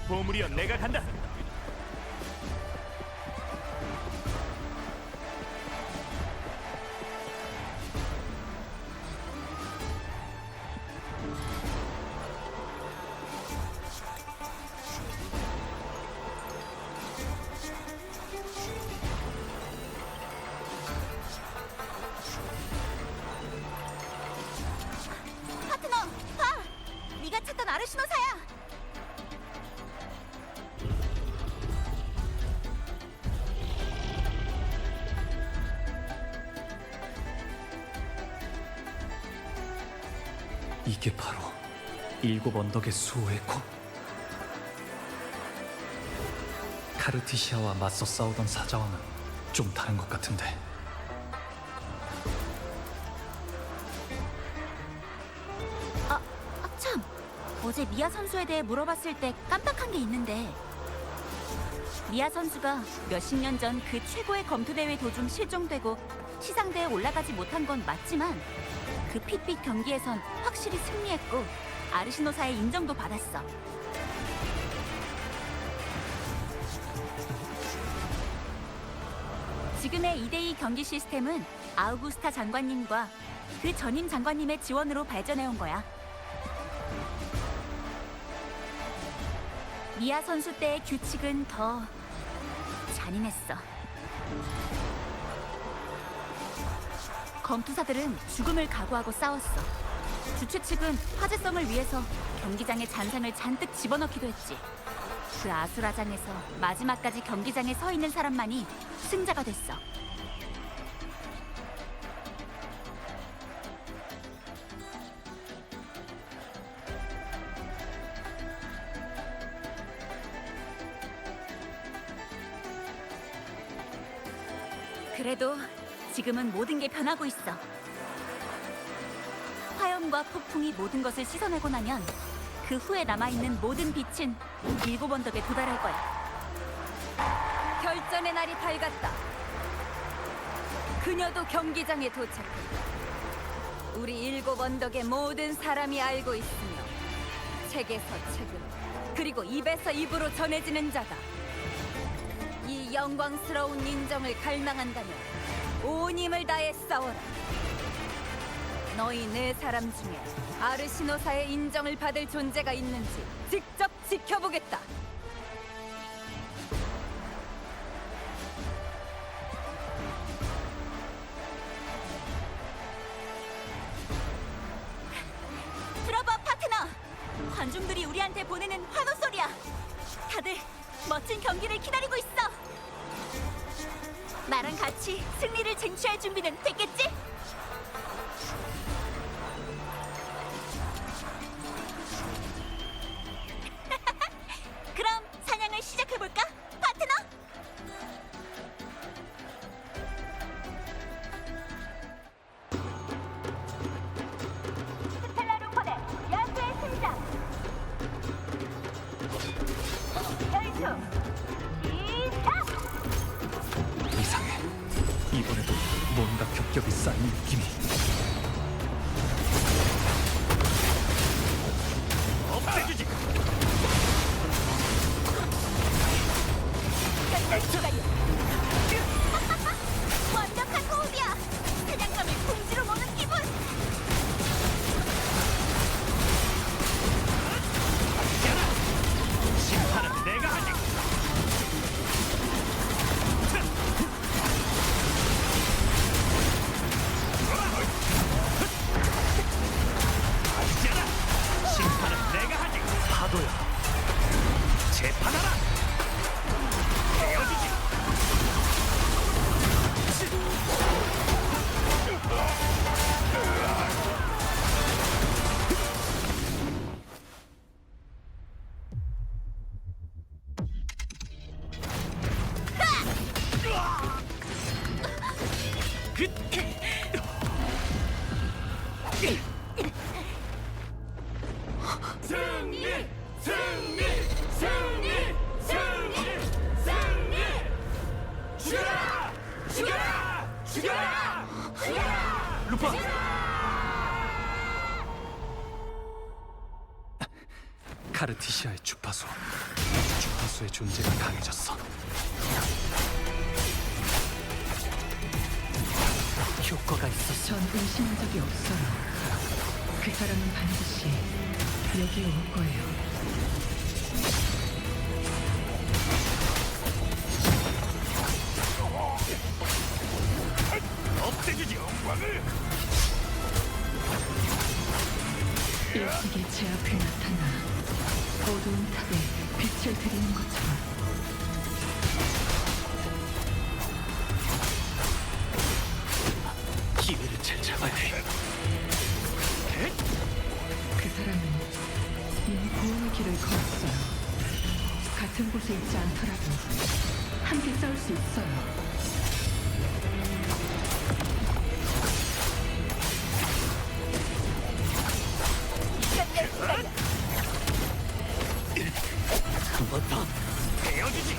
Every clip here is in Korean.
보물이여, 내가 간다. 파트너, 봐! 네가 찾던 아르시노사야! 이게 바로 일곱 언덕의 수호의 검. 카르티시아와 맞서 싸우던 사자와는 좀 다른 것 같은데. 참! 어제 미아 선수에 대해 물어봤을 때 깜빡한 게 있는데 미아 선수가 몇십 년 전 그 최고의 검투대회 도중 실종되고 시상대에 올라가지 못한 건 맞지만 그 핏빛 경기에선 확실히 승리했고 아르시노사의 인정도 받았어. 지금의 2대2 경기 시스템은 아우구스타 장관님과 그 전임 장관님의 지원으로 발전해온 거야. 미아 선수 때의 규칙은 더 잔인했어. 검투사들은 죽음을 각오하고 싸웠어. 주최 측은 화제성을 위해서 경기장에 잔상을 잔뜩 집어넣기도 했지. 그 아수라장에서 마지막까지 경기장에 서 있는 사람만이 승자가 됐어. 그래도 지금은 모든 게 변하고 있어. 화염과 폭풍이 모든 것을 씻어내고 나면 그 후에 남아있는 모든 빛은 일곱 언덕에 도달할 거야. 결전의 날이 밝았다. 그녀도 경기장에 도착했다. 우리 일곱 언덕의 모든 사람이 알고 있으며 책에서 책으로 그리고 입에서 입으로 전해지는 자다. 이 영광스러운 인정을 갈망한다면 온 힘을 다해 싸워라. 너희 네 사람 중에 아르시노사의 인정을 받을 존재가 있는지 직접 지켜보겠다. 들어봐, 파트너! 관중들이 우리한테 보내는 환호 소리야. 다들 멋진 경기를 기다리고 있어. 나랑 같이 승리를 쟁취할 준비는 됐겠지? 그럼 사냥을 시작해볼까, 파트너? 스텔라루폰의 야수의 승자! 결투! 시작! 이상해. 이번에도 뭔가 격격이 쌓인 느낌이. 없애주지. 결승까지! 완벽한 호흡이야! 사냥감을 궁지로 모는 기분! 심판은 내가 하지. 심판은 내가 하지. 파도야. 재판하라. 헤어지지. 승리! 승리! 승리! 승리! 승리! 죽여라! 죽여라! 죽여라! 죽여라! 루파! 카르티시아의 주파수의 존재가 강해졌어. 효과가 있었어. 전 의심한 적이 없어요. 그 사람은 반드시 여기 올 거예요. 없애주지 영광을. 일찍이 제 앞에 나타나 어두운 탑에 빛을 드리는 것처럼. 기회를 잘 잡아야 해. 그 사람은 이미 구원의 길을 걸었어요. 같은 곳에 있지 않더라도 함께 싸울 수 있어요. 한 번 더. 베어주지.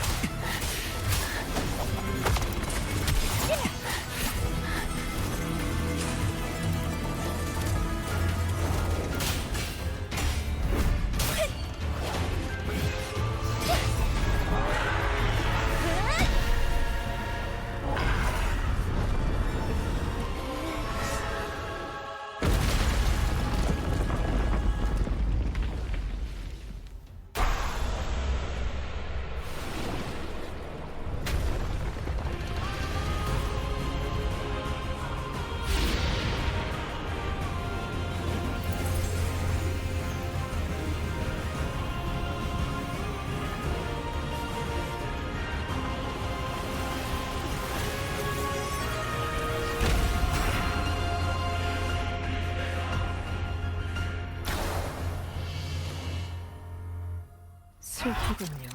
슬프군요.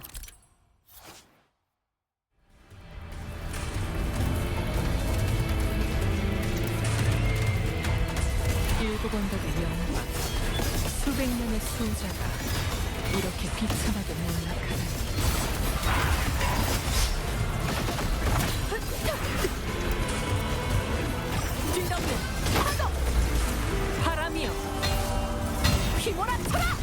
일곱 언덕의 영광, 수백 년의 수호자가 이렇게 비참하게 몰락하다니. 진정들 파도! 바람이여 휘몰아쳐라!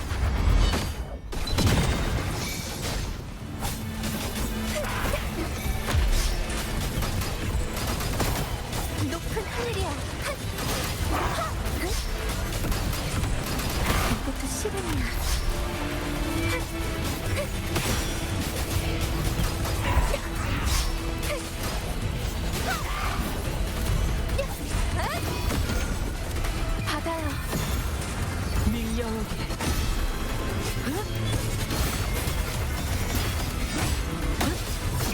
높은 하늘이야. 이것도 시간이야. 바다요. 밀려오게.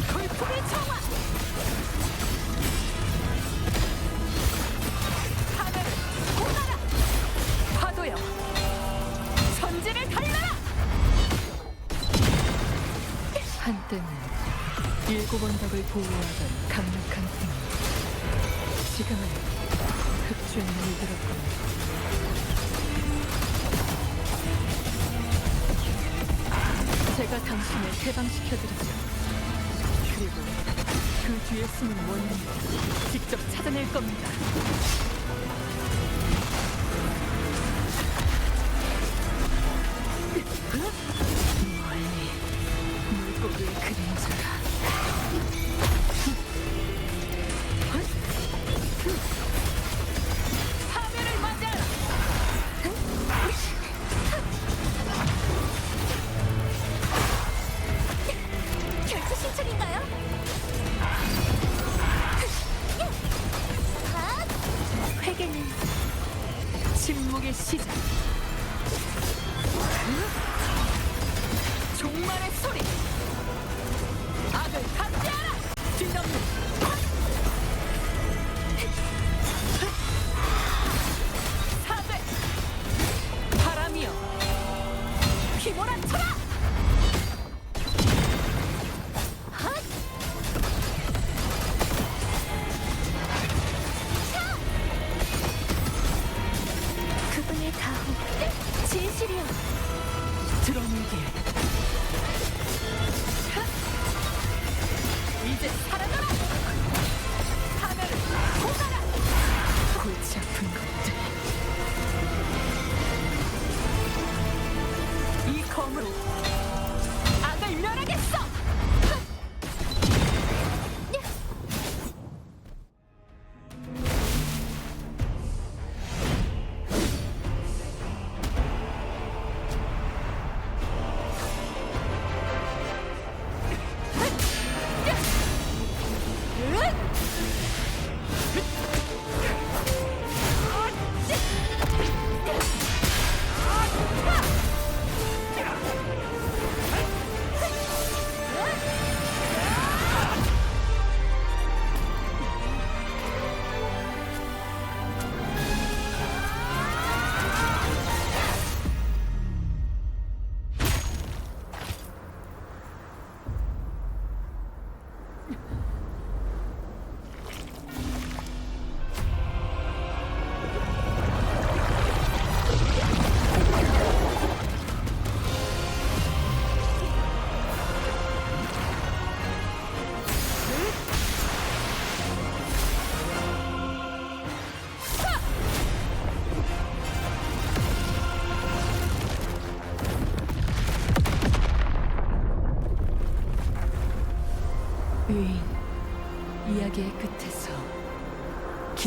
돌풍의 정화. 하늘을 보나라! 파도여, 천지를 갈라라! 한때는 일곱 언덕을 보호하던 강력한 힘이 지금은 흡주에 물들었군요. 제가 당신을 해방시켜드리죠. 그리고 그 뒤에 숨은 원인을 직접 찾아낼 겁니다. 멀리 물고기의 그림자가 파멸을 맞이하라! 결투 신청인가요? 회개는 침묵의 시작. 종말의 소리. 악을 감지하라. 뒤덮는 사죄. 바람이여 휘몰아쳐라. 그분의 다호 진실이요. 드러내게. 이제 사라져라. 하늘을 보아라. 골치 아픈 것들. 이 검으로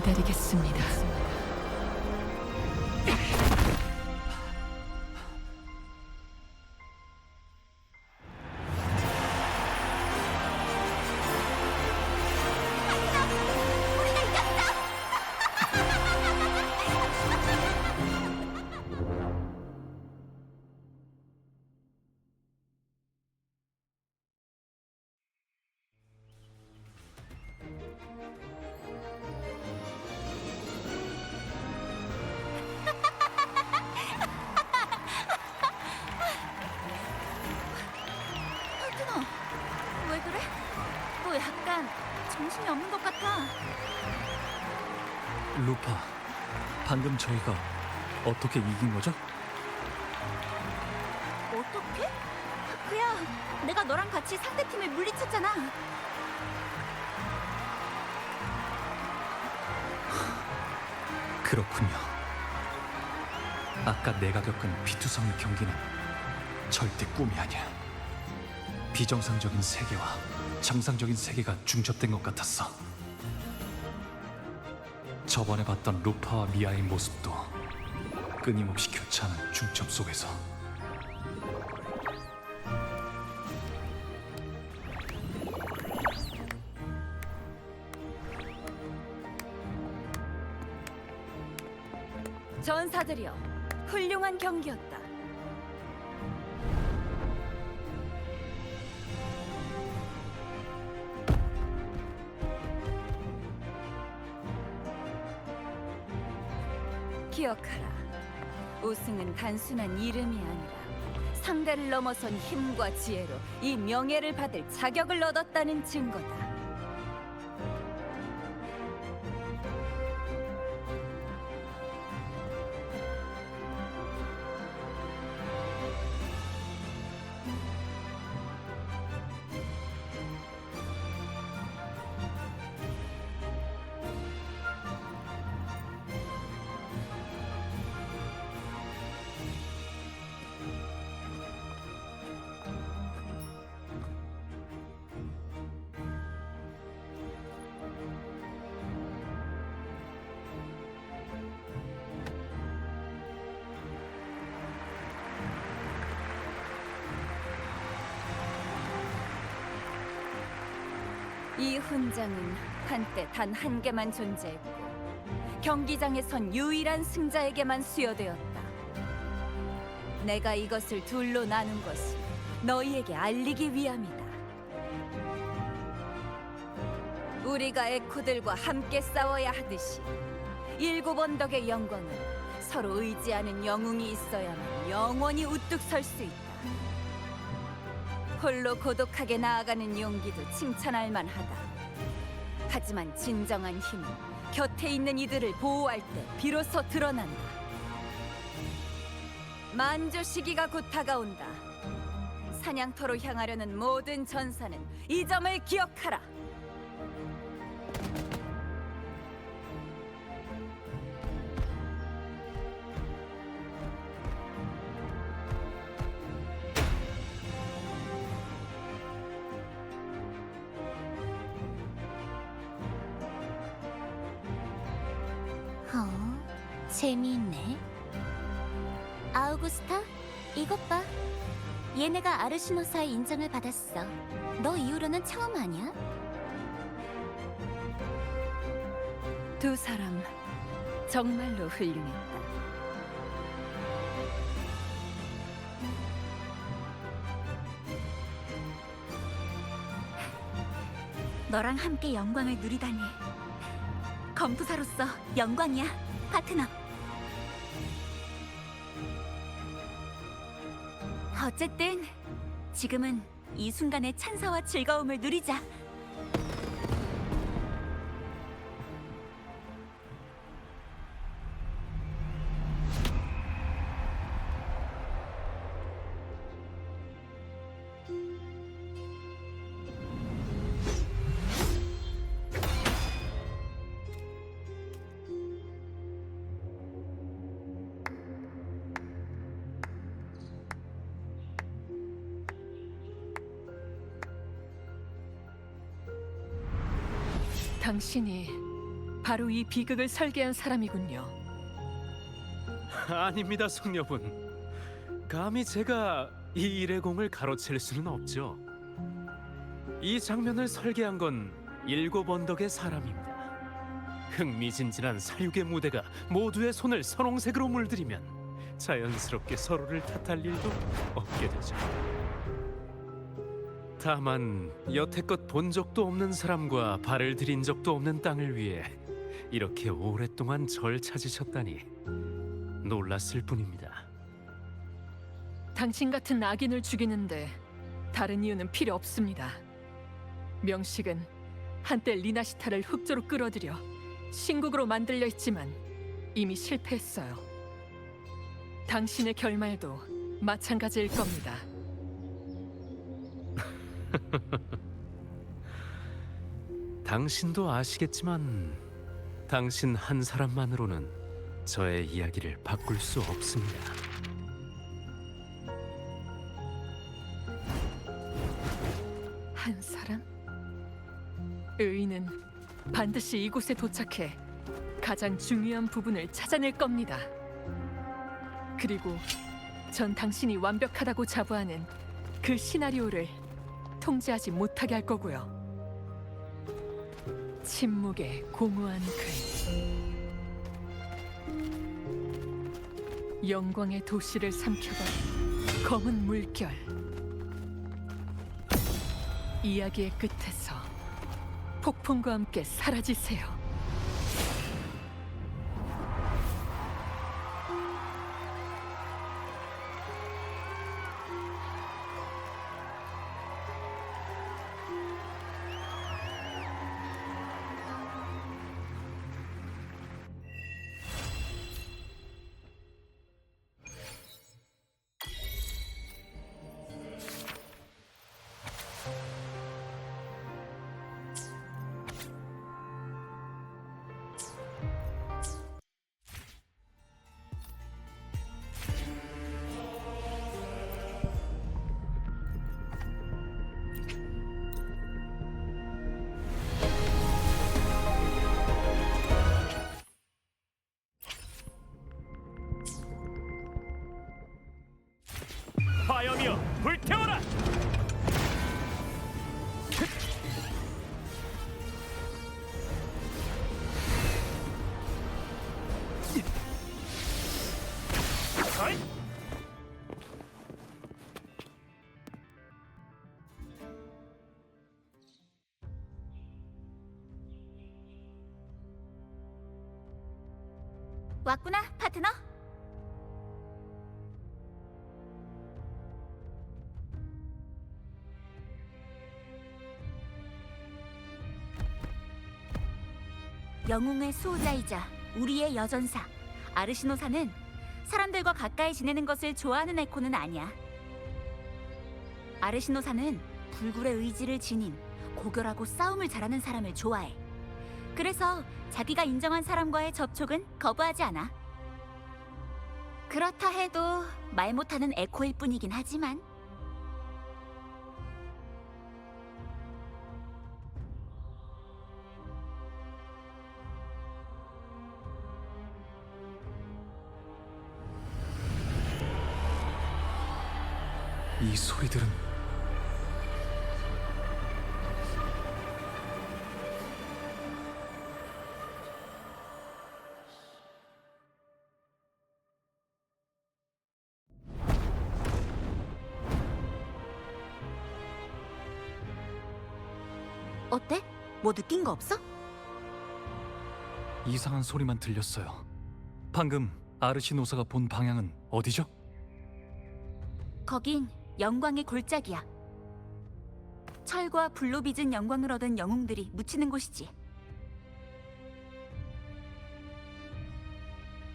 기다리겠습니다. 파트너, 왜 그래? 너 약간 정신이 없는 것 같아. 루파, 방금 저희가 어떻게 이긴 거죠? 어떻게? 그야 내가 너랑 같이 상대팀을 물리쳤잖아. 그렇군요. 아까 내가 겪은 비투성의 경기는 절대 꿈이 아니야. 비정상적인 세계와 정상적인 세계가 중첩된 것 같았어. 저번에 봤던 루파와 미아의 모습도 끊임없이 교차하는 중첩 속에서 전사들이여, 훌륭한 경기였다. 기억하라. 우승은 단순한 이름이 아니라 상대를 넘어선 힘과 지혜로 이 명예를 받을 자격을 얻었다는 증거다. 이 훈장은 한때 단 한 개만 존재했고 경기장에 선 유일한 승자에게만 수여되었다. 내가 이것을 둘로 나눈 것은 너희에게 알리기 위함이다. 우리가 에코들과 함께 싸워야 하듯이 일곱 언덕의 영광은 서로 의지하는 영웅이 있어야만 영원히 우뚝 설 수 있다. 홀로 고독하게 나아가는 용기도 칭찬할 만하다. 하지만 진정한 힘은 곁에 있는 이들을 보호할 때 비로소 드러난다. 만조 시기가 곧 다가온다. 사냥터로 향하려는 모든 전사는 이 점을 기억하라. 재미있네. 아우구스타, 이것 봐. 얘네가 아르시노사의 인정을 받았어. 너 이후로는 처음 아니야? 두 사람 정말로 훌륭했다. 너랑 함께 영광을 누리다니. 검투사로서 영광이야, 파트너. 어쨌든 지금은 이 순간의 찬사와 즐거움을 누리자. 당신이 바로 이 비극을 설계한 사람이군요. 아닙니다, 숙녀분. 감히 제가 이 일의 공을 가로챌 수는 없죠. 이 장면을 설계한 건 7 언덕의 사람입니다. 흥미진진한 사육의 무대가 모두의 손을 선홍색으로 물들이면 자연스럽게 서로를 탓할 일도 없게 되죠. 다만 여태껏 본 적도 없는 사람과 발을 들인 적도 없는 땅을 위해 이렇게 오랫동안 절 찾으셨다니 놀랐을 뿐입니다. 당신 같은 악인을 죽이는데 다른 이유는 필요 없습니다. 명식은 한때 리나시타를 흑조로 끌어들여 신국으로 만들려 했지만 이미 실패했어요. 당신의 결말도 마찬가지일 겁니다. 당신도 아시겠지만 당신 한 사람만으로는 저의 이야기를 바꿀 수 없습니다. 한 사람? 의인은 반드시 이곳에 도착해 가장 중요한 부분을 찾아낼 겁니다. 그리고 전 당신이 완벽하다고 자부하는 그 시나리오를 통제하지 못하게 할 거고요. 침묵의 공허한 글, 영광의 도시를 삼켜버린 검은 물결. 이야기의 끝에서 폭풍과 함께 사라지세요. 화염이여 불태워라. 어이! 왔구나, 파트너. 영웅의 수호자이자 우리의 여전사 아르시노사는 사람들과 가까이 지내는 것을 좋아하는 에코는 아니야. 아르시노사는 불굴의 의지를 지닌 고결하고 싸움을 잘하는 사람을 좋아해. 그래서 자기가 인정한 사람과의 접촉은 거부하지 않아. 그렇다 해도 말 못하는 에코일 뿐이긴 하지만 이 소리들은 어때? 뭐 느낀 거 없어? 이상한 소리만 들렸어요. 방금 아르시노사가 본 방향은 어디죠? 거긴 영광의 골짜기야. 철과 불로 빚은 영광을 얻은 영웅들이 묻히는 곳이지.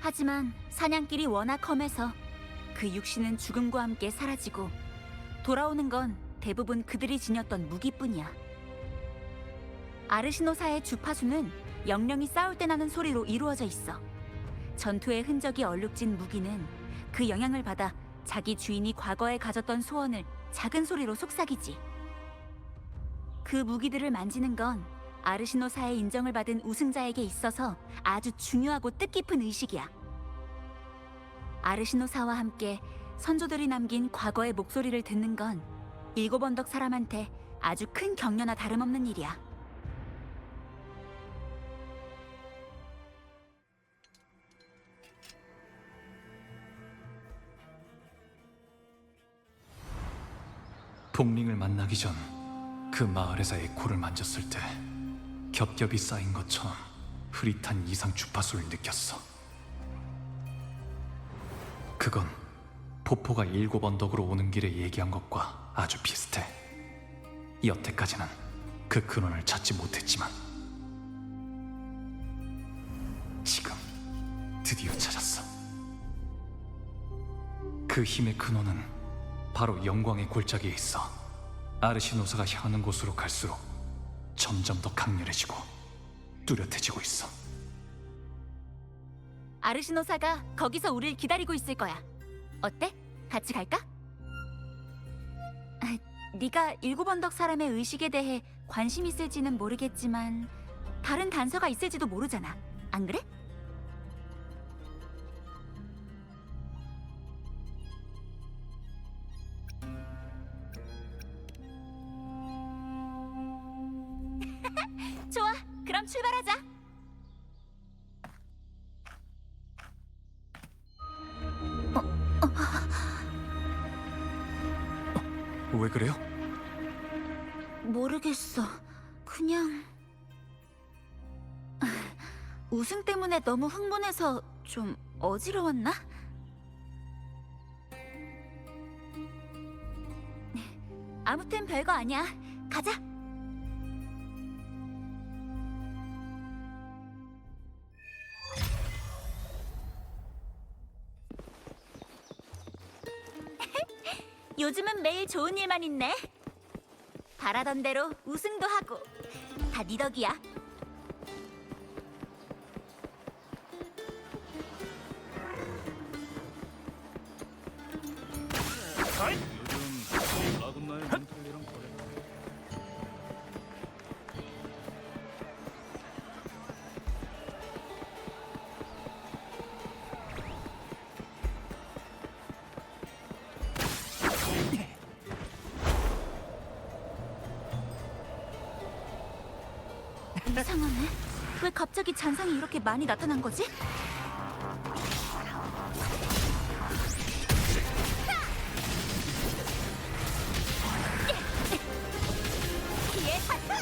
하지만 사냥길이 워낙 험해서 그 육신은 죽음과 함께 사라지고 돌아오는 건 대부분 그들이 지녔던 무기뿐이야. 아르시노사의 주파수는 영령이 싸울 때 나는 소리로 이루어져 있어. 전투의 흔적이 얼룩진 무기는 그 영향을 받아 자기 주인이 과거에 가졌던 소원을 작은 소리로 속삭이지. 그 무기들을 만지는 건 아르시노사의 인정을 받은 우승자에게 있어서 아주 중요하고 뜻깊은 의식이야. 아르시노사와 함께 선조들이 남긴 과거의 목소리를 듣는 건 일곱 언덕 사람한테 아주 큰 격려나 다름없는 일이야. 복링을 만나기 전 그 마을에서 에코를 만졌을 때 겹겹이 쌓인 것처럼 흐릿한 이상 주파수를 느꼈어. 그건 포포가 일곱 언덕으로 오는 길에 얘기한 것과 아주 비슷해. 여태까지는 그 근원을 찾지 못했지만 지금 드디어 찾았어. 그 힘의 근원은 바로 영광의 골짜기에 있어. 아르시노사가 향하는 곳으로 갈수록 점점 더 강렬해지고 뚜렷해지고 있어. 아르시노사가 거기서 우릴 기다리고 있을 거야. 어때? 같이 갈까? 네가 일곱 언덕 사람의 의식에 대해 관심 있을지는 모르겠지만 다른 단서가 있을지도 모르잖아. 안 그래? 좋아, 그럼 출발하자. 왜 그래요? 모르겠어. 그냥 우승 때문에 너무 흥분해서 좀 어지러웠나? 아무튼 별거 아니야. 가자. 요즘은 매일 좋은 일만 있네. 바라던 대로 우승도 하고 다 네 덕이야. 가이! 이상하네. 왜 갑자기 잔상이 이렇게 많이 나타난 거지? 기회 타투!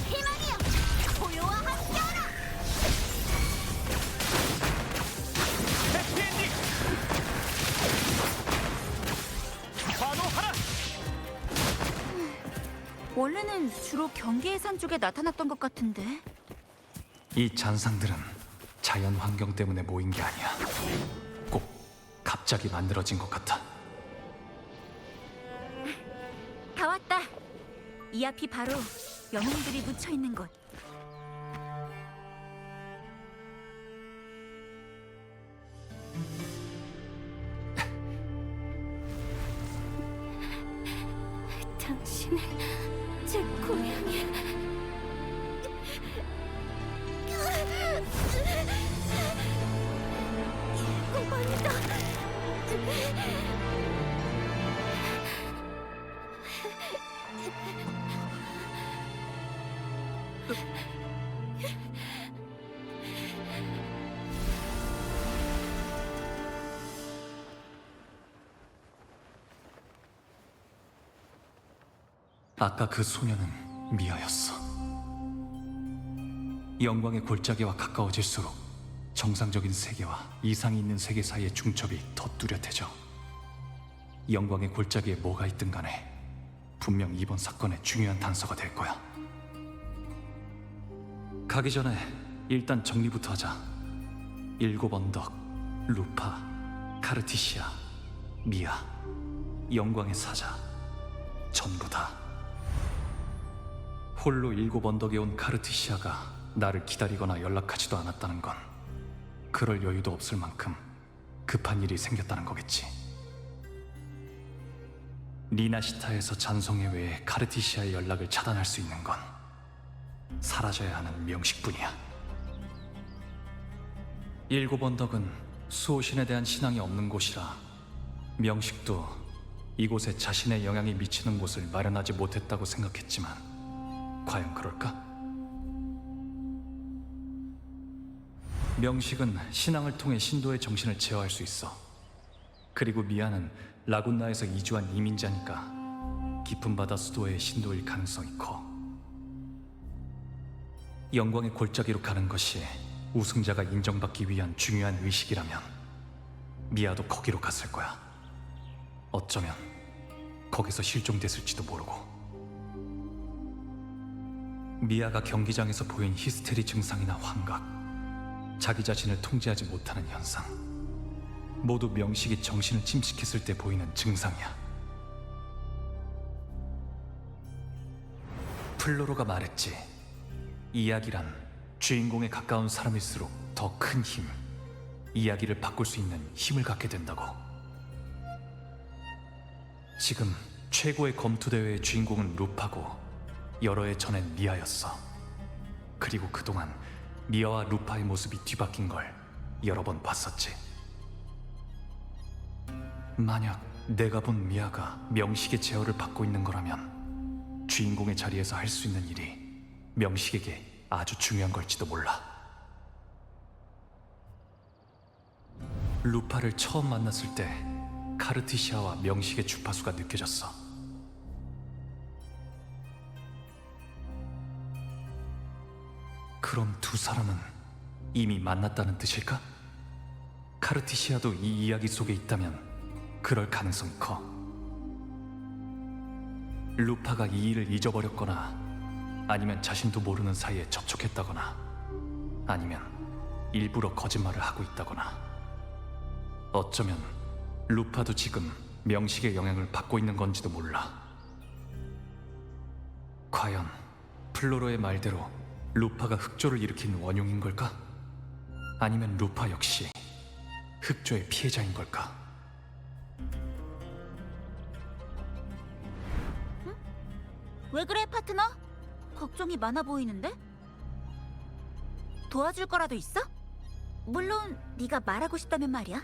희망이여, 고요와 함께하라! 해피엔딩! 환호하라! 원래는 주로 경계 해산 쪽에 나타났던 것 같은데. 이 잔상들은 자연 환경 때문에 모인 게 아니야. 꼭 갑자기 만들어진 것 같아. 다 왔다. 이 앞이 바로 영웅들이 묻혀 있는 곳. 당신은 제 고향이. 고맙다. 아까 그 소녀는 미아였어. 영광의 골짜기와 가까워질수록 정상적인 세계와 이상이 있는 세계 사이의 중첩이 더 뚜렷해져. 영광의 골짜기에 뭐가 있든 간에 분명 이번 사건의 중요한 단서가 될 거야. 가기 전에 일단 정리부터 하자. 일곱 언덕, 루파, 카르티시아, 미아, 영광의 사자, 전부 다. 홀로 일곱 언덕에 온 카르티시아가 나를 기다리거나 연락하지도 않았다는 건 그럴 여유도 없을 만큼 급한 일이 생겼다는 거겠지. 리나시타에서 잔송에 외해 카르티시아의 연락을 차단할 수 있는 건 사라져야 하는 명식뿐이야. 일곱 언덕은 수호신에 대한 신앙이 없는 곳이라 명식도 이곳에 자신의 영향이 미치는 곳을 마련하지 못했다고 생각했지만 과연 그럴까? 명식은 신앙을 통해 신도의 정신을 제어할 수 있어. 그리고 미아는 라군나에서 이주한 이민자니까 깊은 바다 수도의 신도일 가능성이 커. 영광의 골짜기로 가는 것이 우승자가 인정받기 위한 중요한 의식이라면 미아도 거기로 갔을 거야. 어쩌면 거기서 실종됐을지도 모르고. 미아가 경기장에서 보인 히스테리 증상이나 환각, 자기 자신을 통제하지 못하는 현상, 모두 명식이 정신을 침식했을 때 보이는 증상이야. 플로로가 말했지. 이야기란 주인공에 가까운 사람일수록 더 큰 힘, 이야기를 바꿀 수 있는 힘을 갖게 된다고. 지금 최고의 검투대회의 주인공은 루파고 여러 해 전엔 미아였어. 그리고 그동안 미아와 루파의 모습이 뒤바뀐 걸 여러 번 봤었지. 만약 내가 본 미아가 명식의 제어를 받고 있는 거라면 주인공의 자리에서 할 수 있는 일이 명식에게 아주 중요한 걸지도 몰라. 루파를 처음 만났을 때 카르티시아와 명식의 주파수가 느껴졌어. 그럼 두 사람은 이미 만났다는 뜻일까? 카르티시아도 이 이야기 속에 있다면 그럴 가능성이 커. 루파가 이 일을 잊어버렸거나 아니면 자신도 모르는 사이에 접촉했다거나 아니면 일부러 거짓말을 하고 있다거나 어쩌면 루파도 지금 명식의 영향을 받고 있는 건지도 몰라. 과연 플로로의 말대로 루파가 흑조를 일으킨 원흉인 걸까? 아니면 루파 역시 흑조의 피해자인 걸까? 왜 그래, 파트너? 걱정이 많아 보이는데? 도와줄 거라도 있어? 물론 네가 말하고 싶다면 말이야.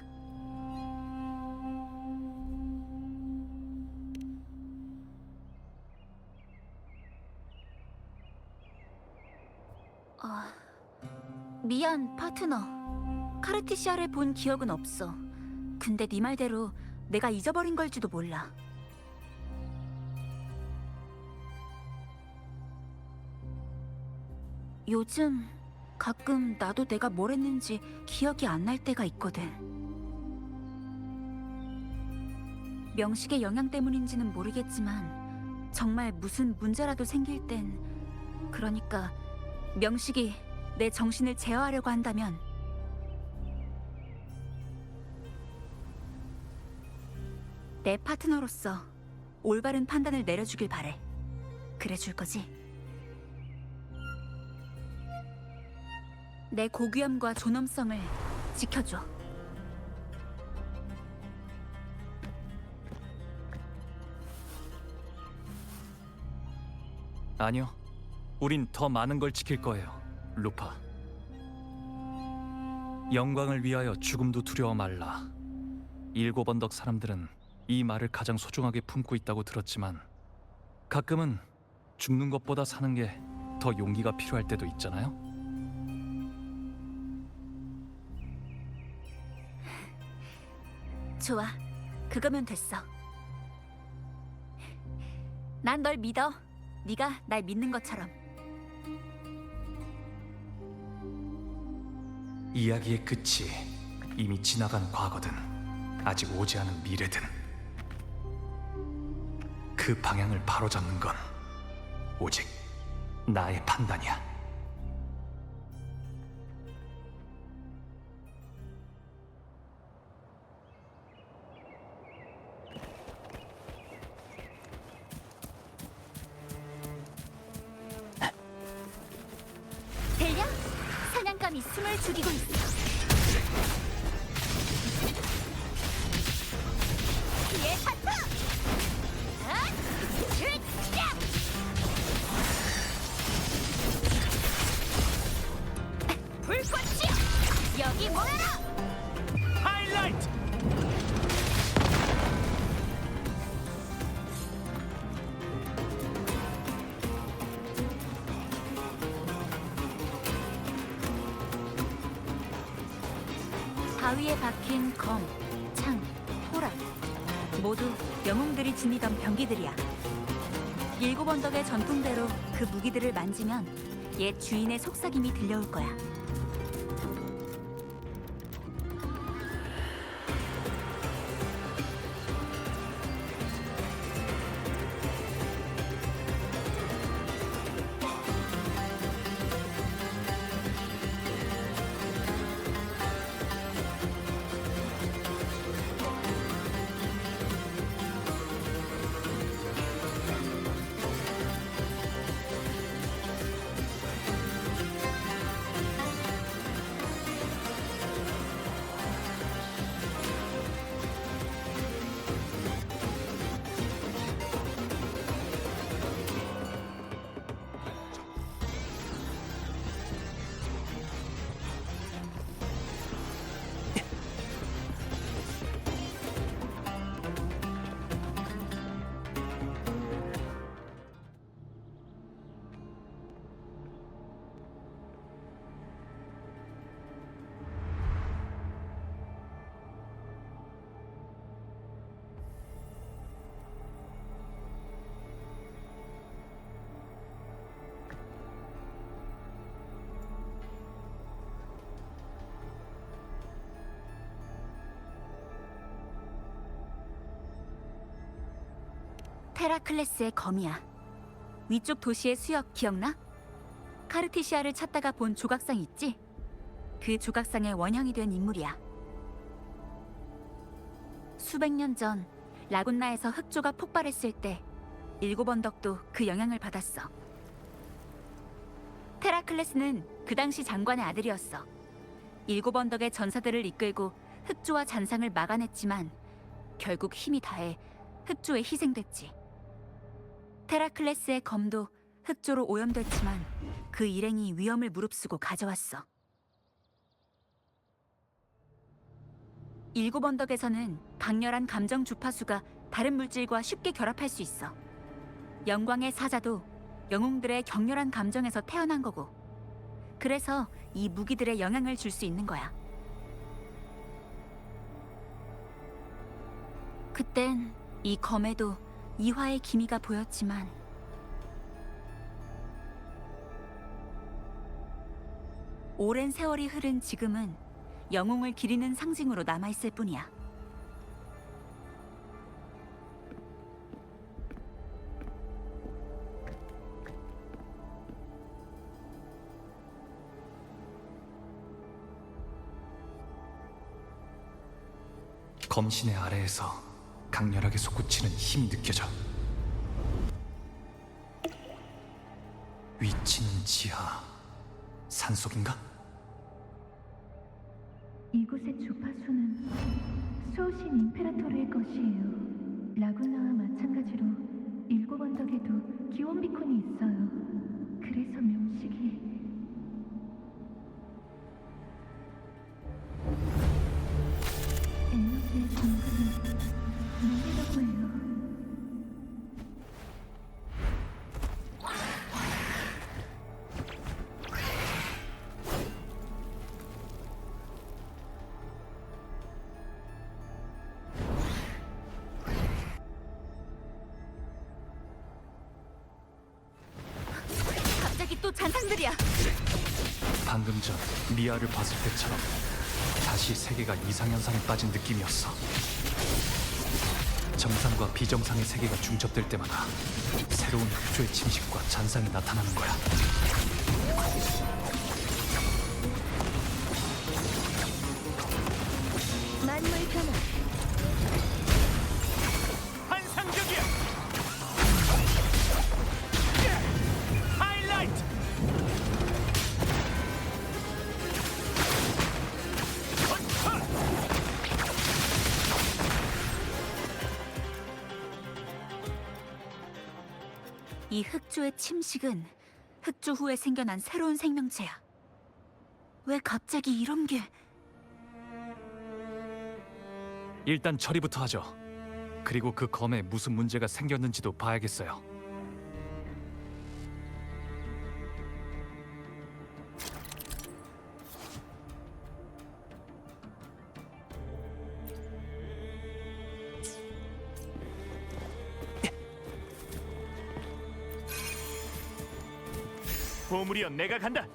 미안, 파트너. 카르티시아를 본 기억은 없어. 근데 네 말대로 내가 잊어버린 걸지도 몰라. 요즘 가끔 나도 내가 뭘 했는지 기억이 안 날 때가 있거든. 명식의 영향 때문인지는 모르겠지만 정말 무슨 문제라도 생길 땐, 그러니까 명식이 내 정신을 제어하려고 한다면 내 파트너로서 올바른 판단을 내려주길 바래. 그래줄 거지? 내 고귀함과 존엄성을 지켜줘. 아니요. 우린 더 많은 걸 지킬 거예요, 루파. 영광을 위하여 죽음도 두려워 말라. 일곱 언덕 사람들은 이 말을 가장 소중하게 품고 있다고 들었지만 가끔은 죽는 것보다 사는 게 더 용기가 필요할 때도 있잖아요. 좋아, 그거면 됐어. 난 널 믿어. 네가 날 믿는 것처럼. 이야기의 끝이 이미 지나간 과거든 아직 오지 않은 미래든 그 방향을 바로잡는 건 오직 나의 판단이야. 들려? 사냥감이 숨을 죽이고 있어. 뒤에 파트! 불꽃이여, 여기 모여라! 하이라이트. 바위에 박힌 검, 창, 호랑 모두 영웅들이 지니던 병기들이야. 일곱 언덕의 전통대로 그 무기들을 만지면 옛 주인의 속삭임이 들려올 거야. 테라클레스의 검이야. 위쪽 도시의 수역 기억나? 카르티시아를 찾다가 본 조각상 있지? 그 조각상의 원형이 된 인물이야. 수백 년 전 라군나에서 흑조가 폭발했을 때 일곱 언덕도 그 영향을 받았어. 테라클레스는 그 당시 장관의 아들이었어. 일곱 언덕의 전사들을 이끌고 흑조와 잔상을 막아냈지만 결국 힘이 다해 흑조에 희생됐지. 테라클레스의 검도 흑조로 오염됐지만 그 일행이 위험을 무릅쓰고 가져왔어. 일곱 언덕에서는 강렬한 감정 주파수가 다른 물질과 쉽게 결합할 수 있어. 영광의 사자도 영웅들의 격렬한 감정에서 태어난 거고, 그래서 이 무기들에 영향을 줄 수 있는 거야. 그땐 이 검에도 이화의 기미가 보였지만 오랜 세월이 흐른 지금은 영웅을 기리는 상징으로 남아있을 뿐이야. 검신의 아래에서 강렬하게 솟구치는 힘이 느껴져. 위치는 지하, 산속인가? 이곳의 주파수는 수호신 임페라토르의 것이에요. 라구나와 마찬가지로 일곱 언덕에도 기원 비콘이 있어요. 그래서 명식이 에너지의 공급은 눈이라고 해요. 갑자기 또 잔상들이야. 방금 전 미아를 봤을 때처럼 다시 세계가 이상현상에 빠진 느낌이었어. 정상과 비정상의 세계가 중첩될 때마다 새로운 흑조의 침식과 잔상이 나타나는 거야. 만물 변화. 환상적이야. 하이라이트. 이 흑조의 침식은 흑조 후에 생겨난 새로운 생명체야. 왜 갑자기 이런 게... 일단 처리부터 하죠. 그리고 그 검에 무슨 문제가 생겼는지도 봐야겠어요. 보물이여, 내가 간다.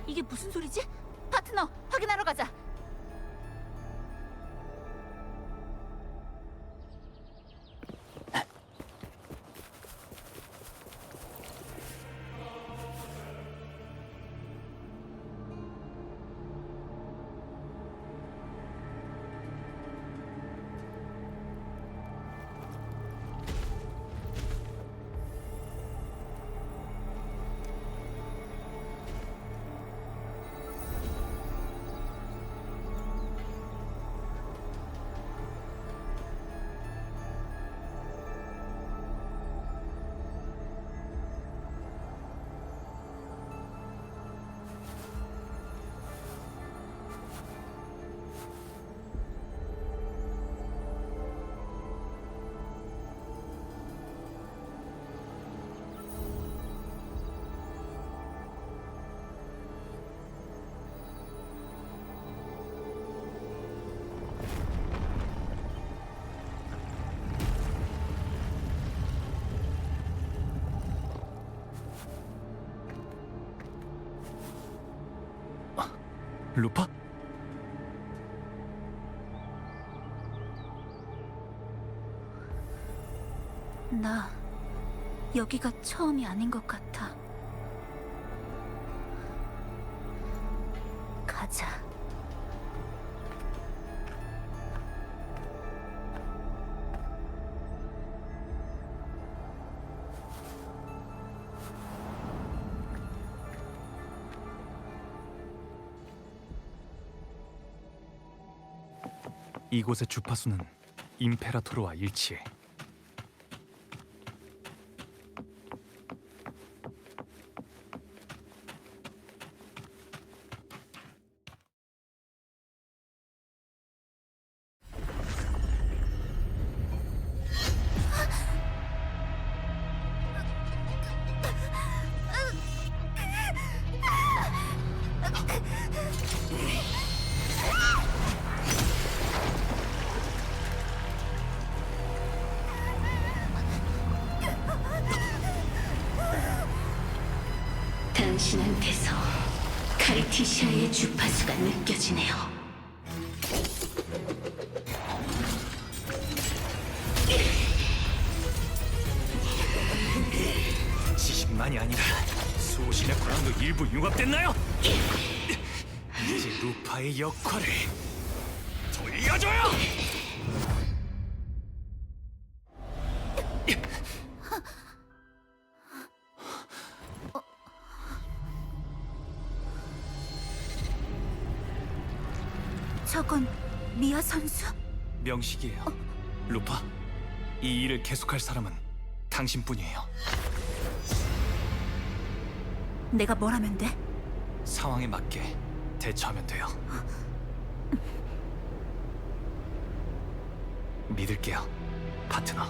이게 무슨 소리지? 파트너, 확인하러 가자. 루파? 나 여기가 처음이 아닌 것 같아. 가자. 이곳의 주파수는 임페라토르와 일치해. 당신한테서 카리티시아의 주파수가 느껴지네요. 지식만이 아니라 수신의 권한도 일부 융합됐나요? 이제 루파의 역할을 돌려줘요! 저건 미아 선수? 명식이에요. 루파, 이 일을 계속할 사람은 당신뿐이에요. 내가 뭘 하면 돼? 상황에 맞게 대처하면 돼요. 믿을게요, 파트너.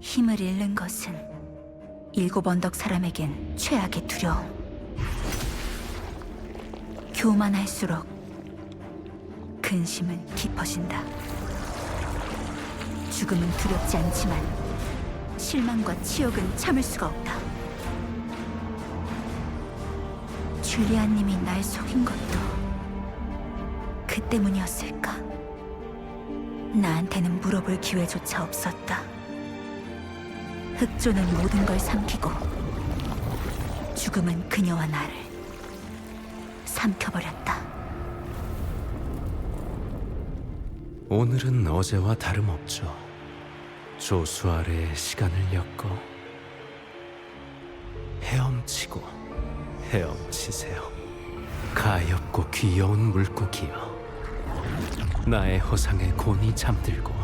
힘을 잃는 것은 일곱 언덕 사람에겐 최악의 두려움. 교만할수록 근심은 깊어진다. 죽음은 두렵지 않지만 실망과 치욕은 참을 수가 없다. 줄리아님이 날 속인 것도 그 때문이었을까? 나한테는 물어볼 기회조차 없었다. 흑조는 모든 걸 삼키고 죽음은 그녀와 나를 삼켜버렸다. 오늘은 어제와 다름없죠. 조수 아래 시간을 엮어 헤엄치고 헤엄치세요. 가엾고 귀여운 물고기여. 나의 허상에 곤히 잠들고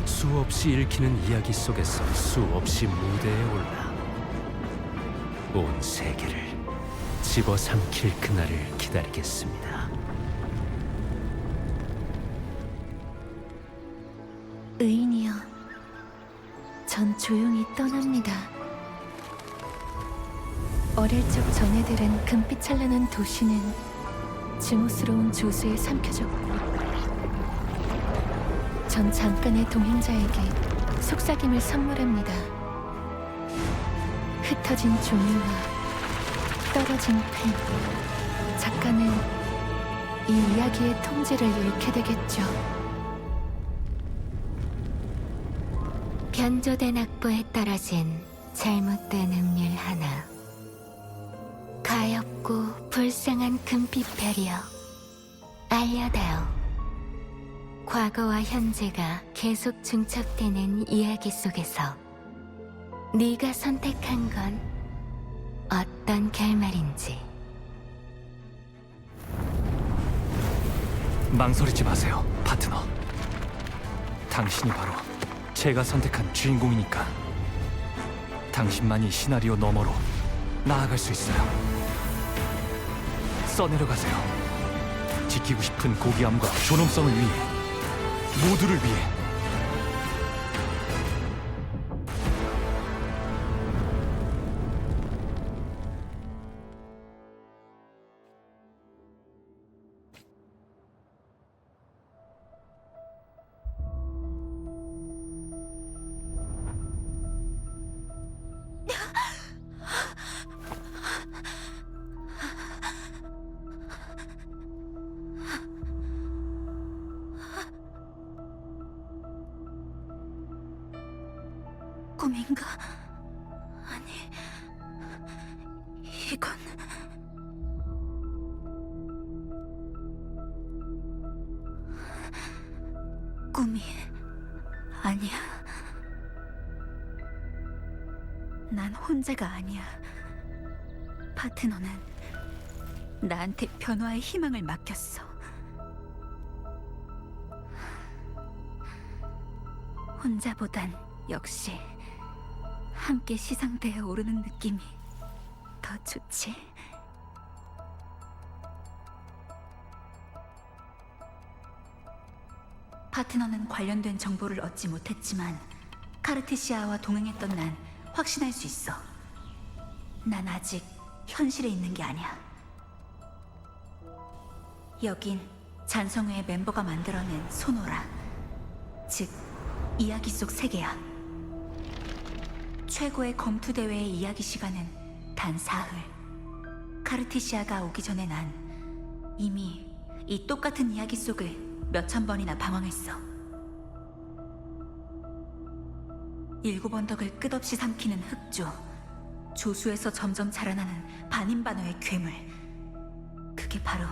수없이 읽히는 이야기 속에서 수없이 무대에 올라 온 세계를 집어삼킬 그날을 기다리겠습니다. 의인이여, 전 조용히 떠납니다. 어릴 적 전해들은 금빛 찬란한 도시는 증오스러운 조수에 삼켜졌고, 전 잠깐의 동행자에게 속삭임을 선물합니다. 흩어진 종이와 떨어진 펜, 작가는 이 이야기의 통제를 잃게 되겠죠. 변조된 악보에 떨어진 잘못된 음률 하나. 가엾고 불쌍한 금빛별이여, 알려다오. 과거와 현재가 계속 중첩되는 이야기 속에서 네가 선택한 건 어떤 결말인지. 망설이지 마세요, 파트너. 당신이 바로 제가 선택한 주인공이니까. 당신만이 시나리오 너머로 나아갈 수 있어요. 써내려가세요. 지키고 싶은 고귀함과 존엄성을 위해, 모두를 위해. 꿈인가? 아니, 이건... 꿈이 아니야. 난 혼자가 아니야. 파트너는 나한테 변화의 희망을 맡겼어. 혼자보단 역시 함께 시상대에 오르는 느낌이 더 좋지. 파트너는 관련된 정보를 얻지 못했지만 카르티시아와 동행했던 난 확신할 수 있어. 난 아직 현실에 있는 게 아니야. 여긴 잔성회의 멤버가 만들어낸 소노라, 즉 이야기 속 세계야. 최고의 검투 대회의 이야기 시간은 단 사흘. 카르티시아가 오기 전에 난 이미 이 똑같은 이야기 속을 몇천 번이나 방황했어. 7 언덕을 끝없이 삼키는 흑조, 조수에서 점점 자라나는 반인반어의 괴물. 그게 바로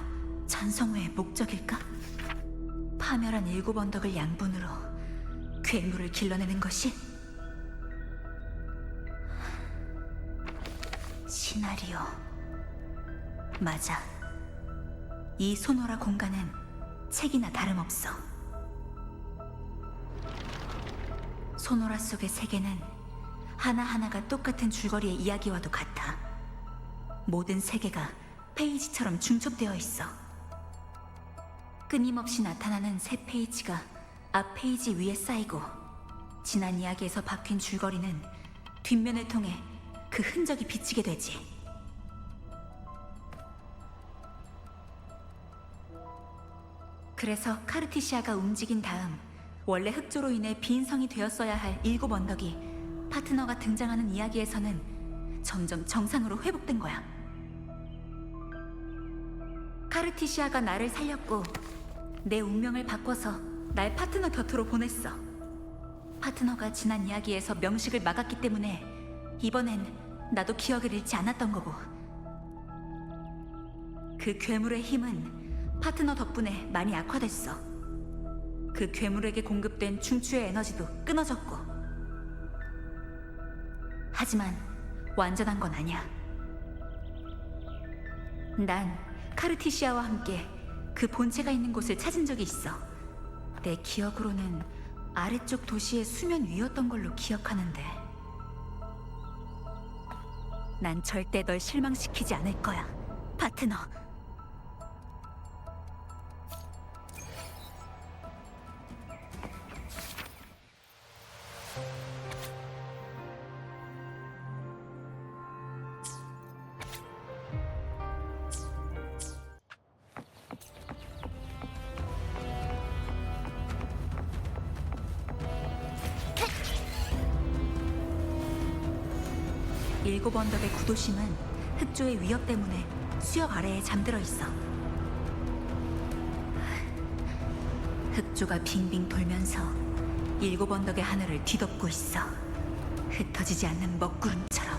잔성회의 목적일까? 파멸한 7 언덕을 양분으로 괴물을 길러내는 것이? 시나리오. 맞아. 이 소노라 공간은 책이나 다름없어. 소노라 속의 세계는 하나하나가 똑같은 줄거리의 이야기와도 같아. 모든 세계가 페이지처럼 중첩되어 있어. 끊임없이 나타나는 새 페이지가 앞 페이지 위에 쌓이고, 지난 이야기에서 바뀐 줄거리는 뒷면을 통해 그 흔적이 비치게 되지. 그래서 카르티시아가 움직인 다음 원래 흑조로 인해 빈 성이 되었어야 할 7 언덕이 파트너가 등장하는 이야기에서는 점점 정상으로 회복된 거야. 카르티시아가 나를 살렸고 내 운명을 바꿔서 날 파트너 곁으로 보냈어. 파트너가 지난 이야기에서 명식을 막았기 때문에 이번엔 나도 기억을 잃지 않았던 거고, 그 괴물의 힘은 파트너 덕분에 많이 악화됐어. 그 괴물에게 공급된 중추의 에너지도 끊어졌고. 하지만 완전한 건 아니야. 난 카르티시아와 함께 그 본체가 있는 곳을 찾은 적이 있어. 내 기억으로는 아래쪽 도시의 수면 위였던 걸로 기억하는데. 난 절대 널 실망시키지 않을 거야, 파트너. 일곱 언덕의 구도심은 흑조의 위협 때문에 수역 아래에 잠들어 있어. 흑조가 빙빙 돌면서 7 언덕의 하늘을 뒤덮고 있어. 흩어지지 않는 먹구름처럼.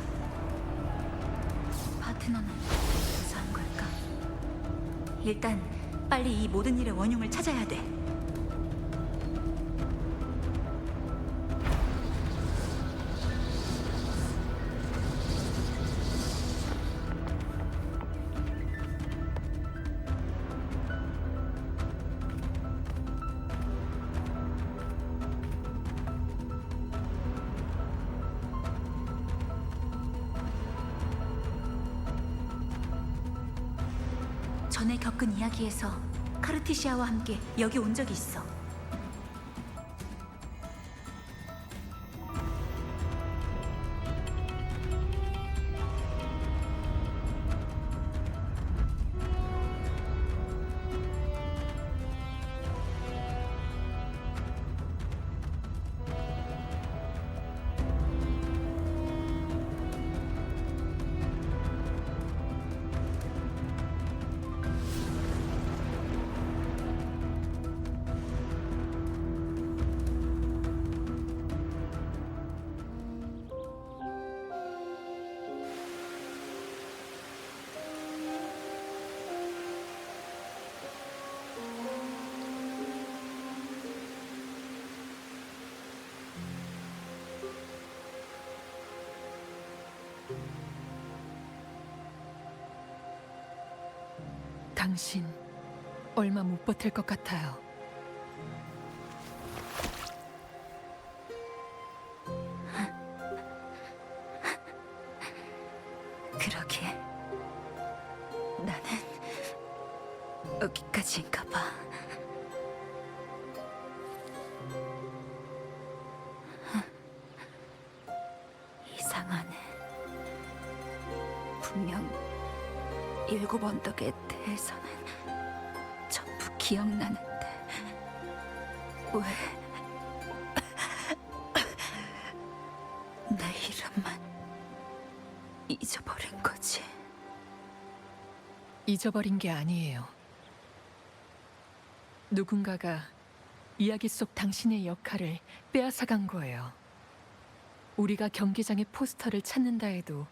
파트너는 무사한 걸까? 일단 빨리 이 모든 일의 원흉을 찾아야 돼. 전에 겪은 이야기에서 카르티시아와 함께 여기 온 적이 있어. 당신 얼마 못 버틸 것 같아요. 그러게. 나는 여기까지인가 봐. 이상하네. 분명 7 언덕에 대해서는 전부 기억나는데 왜 내 이름만 잊어버린 거지? 잊어버린 게 아니에요. 누군가가 이야기 속 당신의 역할을 빼앗아간 거예요. 우리가 경기장의 포스터를 찾는다 해도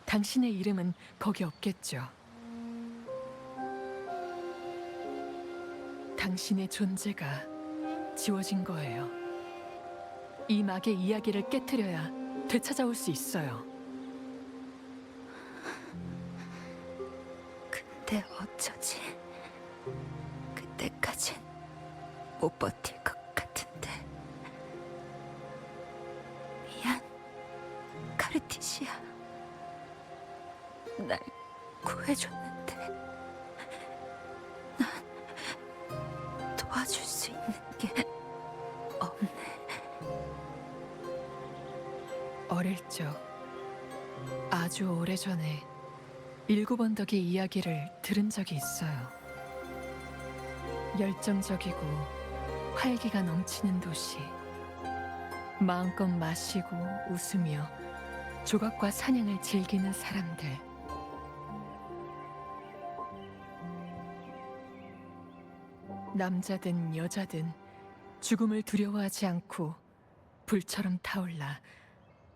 당신의 이름은 거기 없겠죠. 당신의 존재가 지워진 거예요. 이 막의 이야기를 깨트려야 되찾아올 수 있어요. 근데 어쩌지? 그때까진 못 버틸 것 같은데. 미안, 카르티시아. 날 구해줬는데 난 도와줄 수 있는 게 없네. 어릴 적 아주 오래전에 7 언덕의 이야기를 들은 적이 있어요. 열정적이고 활기가 넘치는 도시. 마음껏 마시고 웃으며 조각과 사냥을 즐기는 사람들. 남자든 여자든 죽음을 두려워하지 않고 불처럼 타올라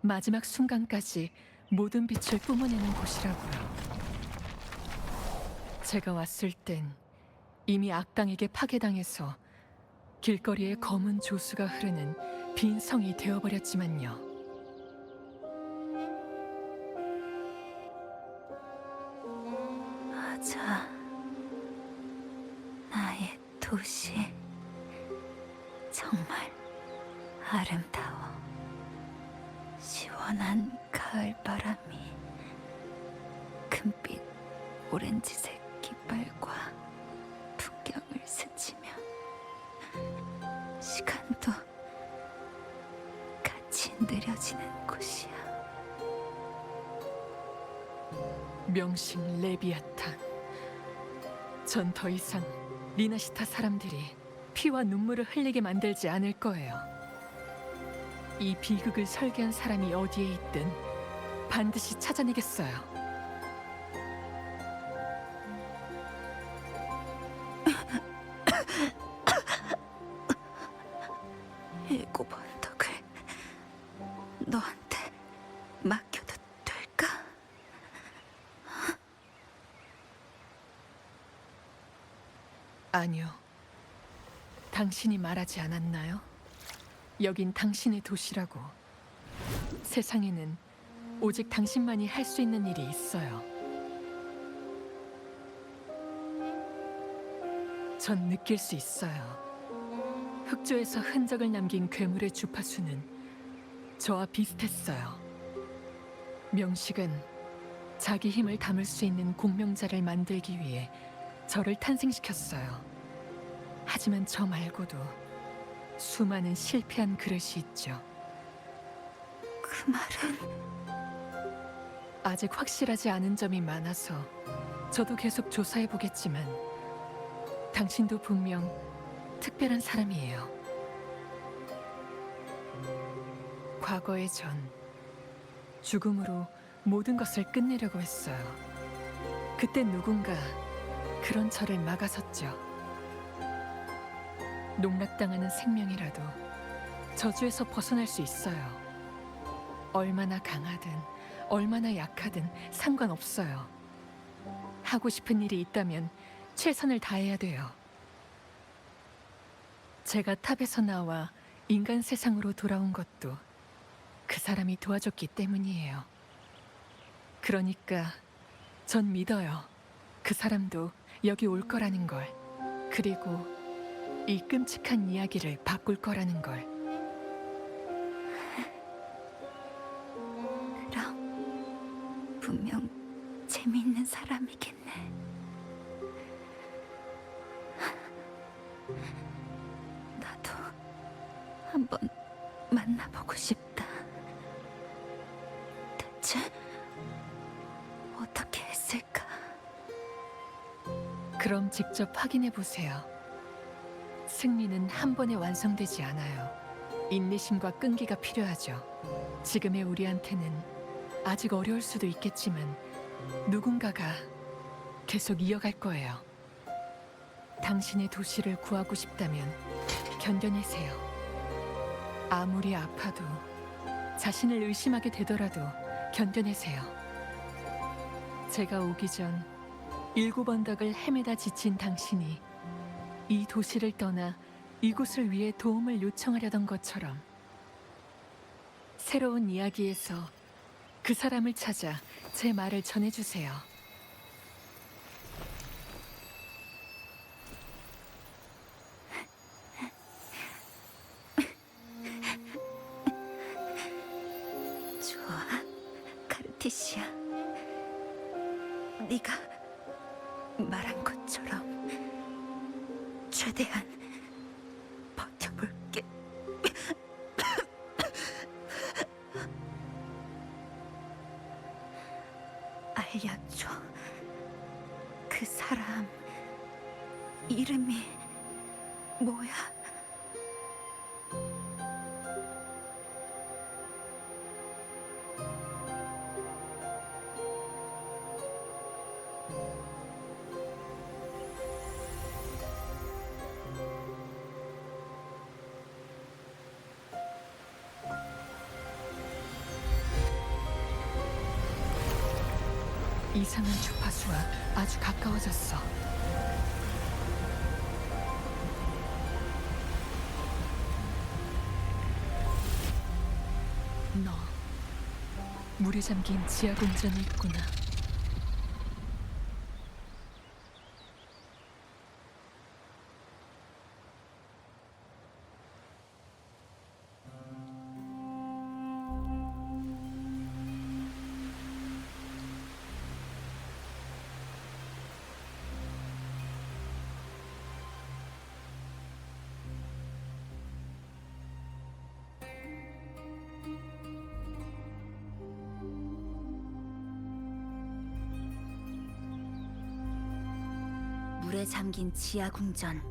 마지막 순간까지 모든 빛을 뿜어내는 곳이라고요. 제가 왔을 땐 이미 악당에게 파괴당해서 길거리에 검은 조수가 흐르는 빈 성이 되어버렸지만요. 맞아. 나의 도시. 정말 아름다워. 시원한 가을 바람이 금빛 오렌지색 깃발과 풍경을 스치며 시간도 같이 느려지는 곳이야. 명식 레비아탄. 전 더 이상 리나시타 사람들이 피와 눈물을 흘리게 만들지 않을 거예요. 이 비극을 설계한 사람이 어디에 있든 반드시 찾아내겠어요. 일곱 언덕을 너한테 맡겨도 될까? 아니요. 당신이 말하지 않았나요? 여긴 당신의 도시라고. 세상에는 오직 당신만이 할 수 있는 일이 있어요. 전 느낄 수 있어요. 흑조에서 흔적을 남긴 괴물의 주파수는 저와 비슷했어요. 명식은 자기 힘을 담을 수 있는 공명자를 만들기 위해 저를 탄생시켰어요. 하지만 저 말고도 수많은 실패한 그릇이 있죠. 그 말은 아직 확실하지 않은 점이 많아서 저도 계속 조사해 보겠지만 당신도 분명 특별한 사람이에요. 과거의 전 죽음으로 모든 것을 끝내려고 했어요. 그때 누군가 그런 저를 막아섰죠. 농락당하는 생명이라도 저주에서 벗어날 수 있어요. 얼마나 강하든 얼마나 약하든 상관없어요. 하고 싶은 일이 있다면 최선을 다해야 돼요. 제가 탑에서 나와 인간 세상으로 돌아온 것도 그 사람이 도와줬기 때문이에요. 그러니까 전 믿어요. 그 사람도 여기 올 거라는 걸. 그리고 이 끔찍한 이야기를 바꿀 거라는 걸. 그럼 분명 재미있는 사람이겠네. 나도 한번 만나보고 싶다. 대체 어떻게 했을까? 그럼 직접 확인해 보세요. 승리는 한 번에 완성되지 않아요. 인내심과 끈기가 필요하죠. 지금의 우리한테는 아직 어려울 수도 있겠지만 누군가가 계속 이어갈 거예요. 당신의 도시를 구하고 싶다면 견뎌내세요. 아무리 아파도 자신을 의심하게 되더라도 견뎌내세요. 제가 오기 전 7 언덕을 헤매다 지친 당신이 이 도시를 떠나 이곳을 위해 도움을 요청하려던 것처럼 새로운 이야기에서 그 사람을 찾아 제 말을 전해주세요. 좋아, 카르티시아. 네가 말한 것처럼 최대한 버텨볼게. 알려줘. 그 사람 이름이 뭐야? 이상한 주파수와 아주 가까워졌어. 너 물에 잠긴 지하 공전에 있구나. 물에 잠긴 지하 궁전.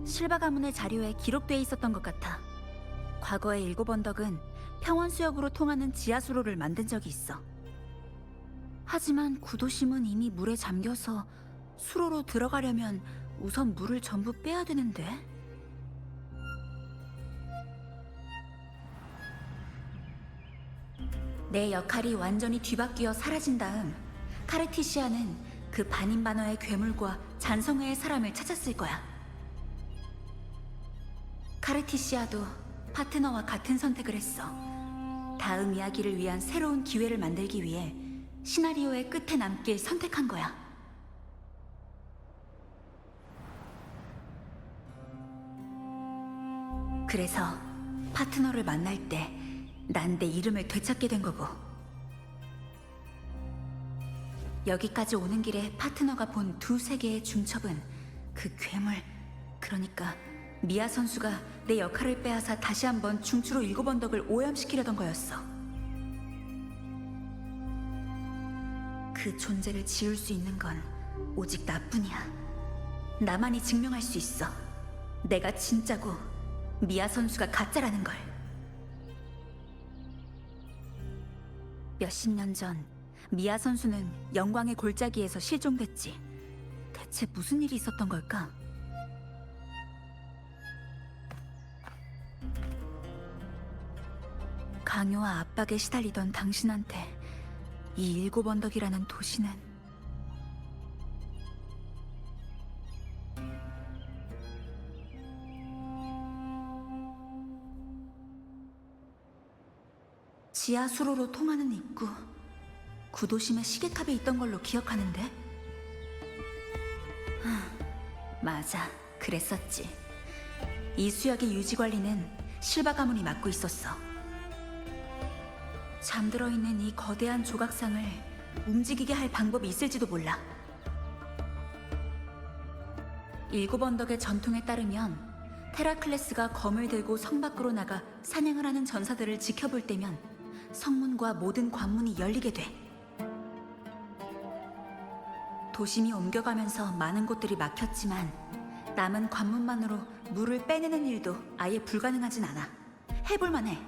실바 가문의 자료에 기록돼 있었던 것 같아. 과거에 일곱 언덕은 평원 수역으로 통하는 지하 수로를 만든 적이 있어. 하지만 구도심은 이미 물에 잠겨서 수로로 들어가려면 우선 물을 전부 빼야 되는데. 내 역할이 완전히 뒤바뀌어 사라진 다음 카르티시아는 그 반인반어의 괴물과 잔성회의 사람을 찾았을 거야. 카르티시아도 파트너와 같은 선택을 했어. 다음 이야기를 위한 새로운 기회를 만들기 위해 시나리오의 끝에 남길 선택한 거야. 그래서 파트너를 만날 때 난 내 이름을 되찾게 된 거고, 여기까지 오는 길에 파트너가 본 두 세계의 중첩은 그 괴물, 그러니까 미아 선수가 내 역할을 빼앗아 다시 한번 중추로 일곱 언덕을 오염시키려던 거였어. 그 존재를 지울 수 있는 건 오직 나뿐이야. 나만이 증명할 수 있어. 내가 진짜고 미아 선수가 가짜라는 걸. 몇십 년 전 미아 선수는 영광의 골짜기에서 실종됐지. 대체 무슨 일이 있었던 걸까? 강요와 압박에 시달리던 당신한테 이 일곱 언덕이라는 도시는 지하 수로로 통하는 입구, 구도심에 시계탑에 있던 걸로 기억하는데? 맞아, 그랬었지. 이 수역의 유지관리는 실바 가문이 맡고 있었어. 잠들어 있는 이 거대한 조각상을 움직이게 할 방법이 있을지도 몰라. 일곱 언덕의 전통에 따르면 테라클레스가 검을 들고 성 밖으로 나가 사냥을 하는 전사들을 지켜볼 때면 성문과 모든 관문이 열리게 돼. 도심이 옮겨가면서 많은 곳들이 막혔지만 남은 관문만으로 물을 빼내는 일도 아예 불가능하진 않아. 해볼만 해.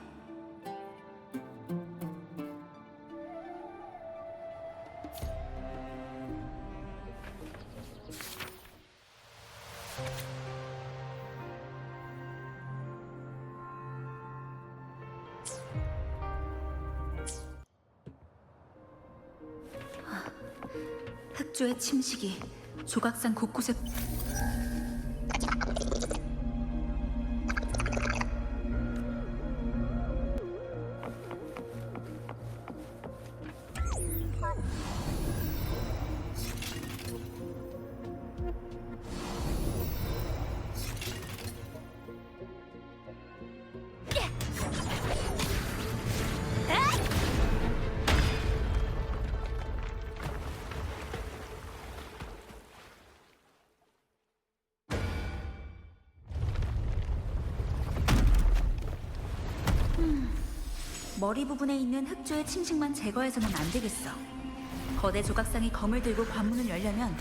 흑조의 침식이 조각상 곳곳에 머리 부분에 있는 흑조의 침식만 제거해서는 안 되겠어. 거대 조각상이 검을 들고 관문을 열려면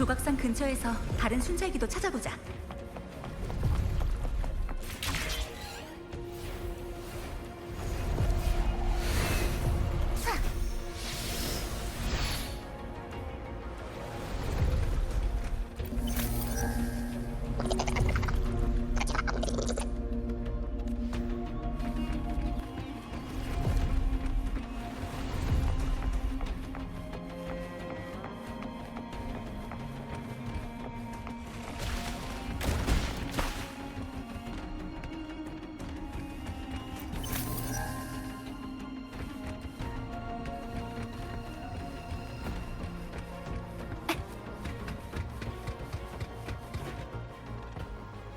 조각상 근처에서 다른 순찰기도 찾아보자.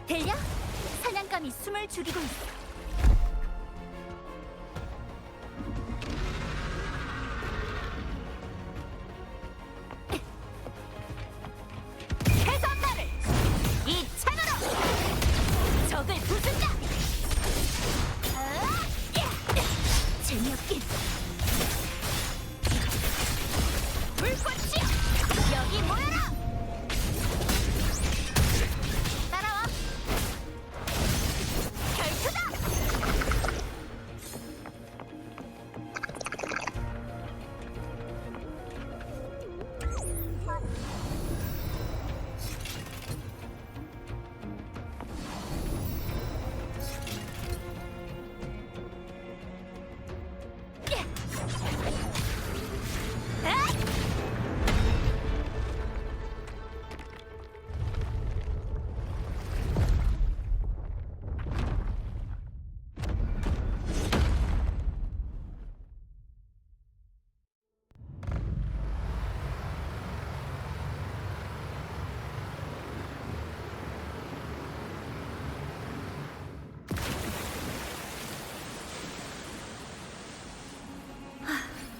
들려? 사냥감이 숨을 죽이고 있어. 해선다를 이 창으로 적을 부순다. 재미없긴. 불꽃이여, 여기 모여라. 따라와. 결투다.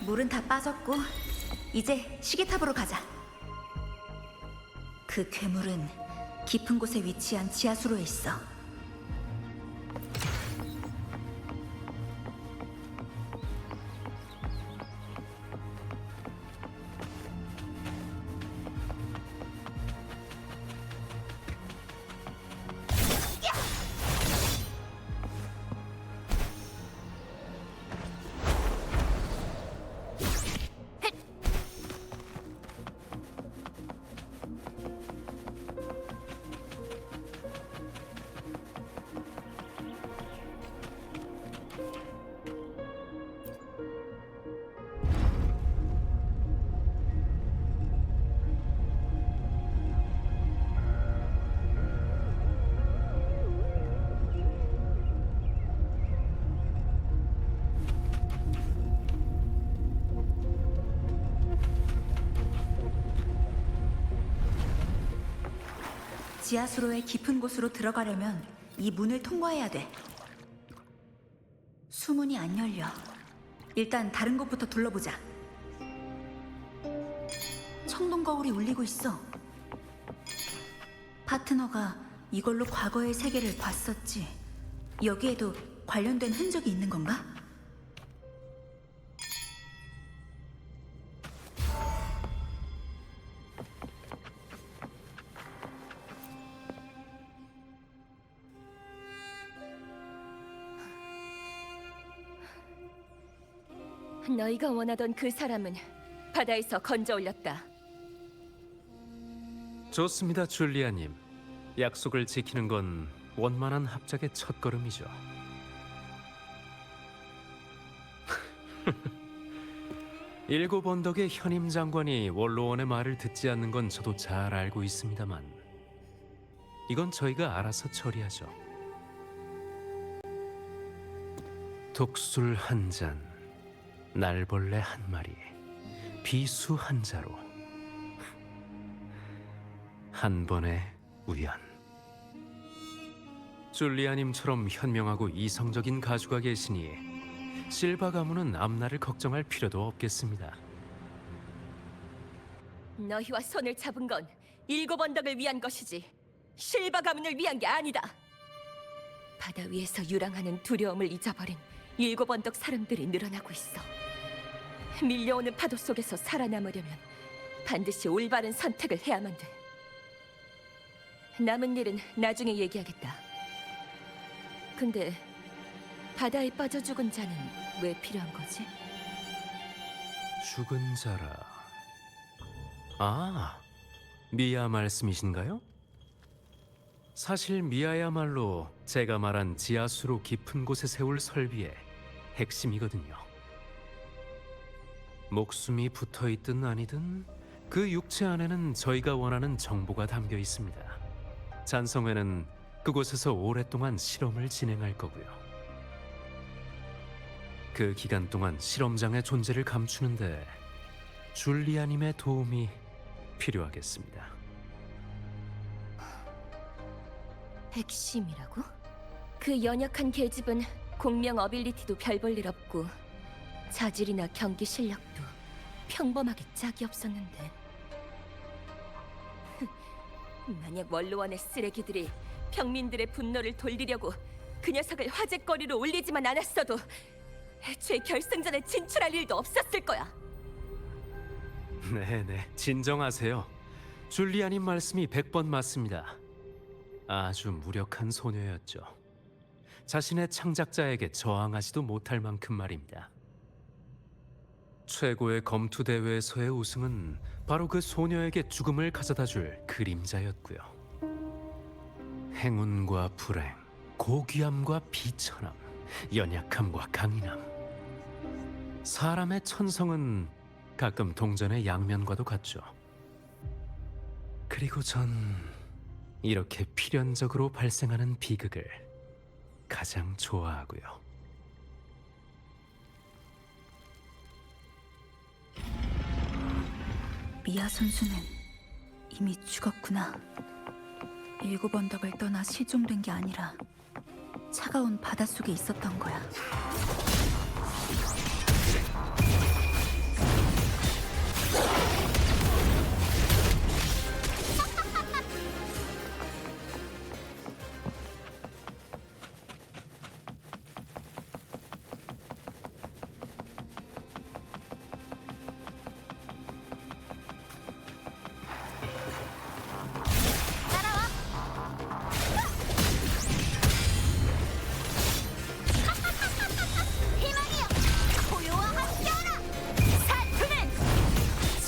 물은 다 빠졌고 이제 시계탑으로 가자. 그 괴물은 깊은 곳에 위치한 지하수로에 있어. 지하수로의 깊은 곳으로 들어가려면 이 문을 통과해야 돼. 수문이 안 열려. 일단 다른 곳부터 둘러보자. 청동 거울이 울리고 있어. 파트너가 이걸로 과거의 세계를 봤었지. 여기에도 관련된 흔적이 있는 건가? 너희가 원하던 그 사람은 바다에서 건져 올렸다. 좋습니다, 줄리아님. 약속을 지키는 건 원만한 합작의 첫걸음이죠. 일곱 언덕의 현임 장관이 원로원의 말을 듣지 않는 건 저도 잘 알고 있습니다만 이건 저희가 알아서 처리하죠. 독술 한 잔, 날벌레 한 마리, 비수 한 자루. 한 번의 우연. 줄리아님처럼 현명하고 이성적인 가수가 계시니 실바 가문은 앞날을 걱정할 필요도 없겠습니다. 너희와 손을 잡은 건 일곱 언덕을 위한 것이지 실바 가문을 위한 게 아니다. 바다 위에서 유랑하는 두려움을 잊어버린 일곱 언덕 사람들이 늘어나고 있어. 밀려오는 파도 속에서 살아남으려면 반드시 올바른 선택을 해야만 돼. 남은 일은 나중에 얘기하겠다. 근데 바다에 빠져 죽은 자는 왜 필요한 거지? 죽은 자라. 아, 미아 말씀이신가요? 사실 미아야말로 제가 말한 지하수로 깊은 곳에 세울 설비의 핵심이거든요. 목숨이 붙어 있든 아니든 그 육체 안에는 저희가 원하는 정보가 담겨 있습니다. 잔성회는 그곳에서 오랫동안 실험을 진행할 거고요. 그 기간 동안 실험장의 존재를 감추는데 줄리아님의 도움이 필요하겠습니다. 핵심이라고? 그 연약한 계집은 공명 어빌리티도 별 볼 일 없고 자질이나 경기 실력도 평범하게 짝이 없었는데 만약 원로원의 쓰레기들이 평민들의 분노를 돌리려고 그 녀석을 화제거리로 올리지만 않았어도 애초에 결승전에 진출할 일도 없었을 거야. 네네, 진정하세요. 줄리아님 말씀이 100번 맞습니다. 아주 무력한 소녀였죠. 자신의 창작자에게 저항하지도 못할 만큼 말입니다. 최고의 검투 대회에서의 우승은 바로 그 소녀에게 죽음을 가져다줄 그림자였고요. 행운과 불행, 고귀함과 비천함, 연약함과 강인함. 사람의 천성은 가끔 동전의 양면과도 같죠. 그리고 전 이렇게 필연적으로 발생하는 비극을 가장 좋아하고요. 미아 선수는 이미 죽었구나. 7언덕을 떠나 실종된 게 아니라 차가운 바닷속에 있었던 거야.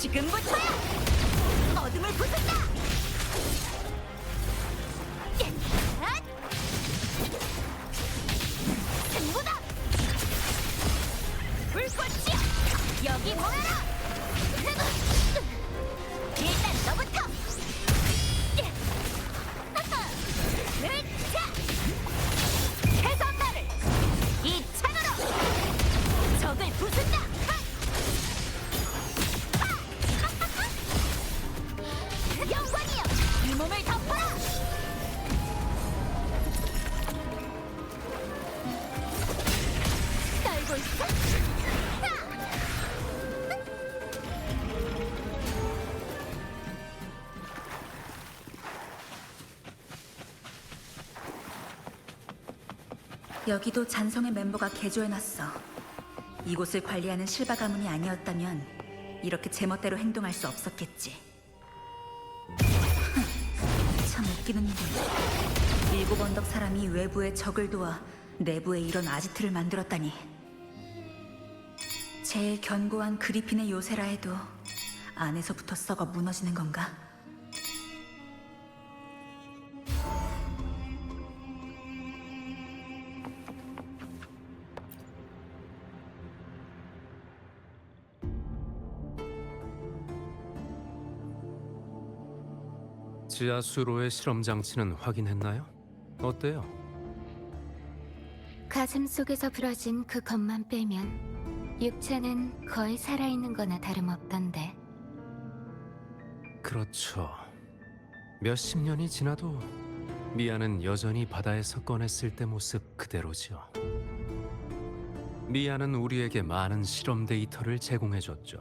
지금부터야! 어둠을 부순다! 승부다! 불꽃이여! 여기 모여라! 일단 너부터! 해선나를 이 창으로! 적을 부순다! 영광이여! 이 몸을 덮어라! 떨고 있어? 여기도 잔성의 멤버가 개조해놨어. 이곳을 관리하는 실바 가문이 아니었다면 이렇게 제멋대로 행동할 수 없었겠지. 참 웃기는 일인데 7언덕 사람이 외부의 적을 도와 내부에 이런 아지트를 만들었다니. 제일 견고한 그리핀의 요새라 해도 안에서부터 썩어 무너지는 건가? 지하수로의 실험 장치는 확인했나요? 어때요? 가슴 속에서 부러진 그 것만 빼면 육체는 거의 살아있는 거나 다름없던데. 그렇죠. 몇십 년이 지나도 미아는 여전히 바다에서 꺼냈을 때 모습 그대로죠. 미아는 우리에게 많은 실험 데이터를 제공해줬죠.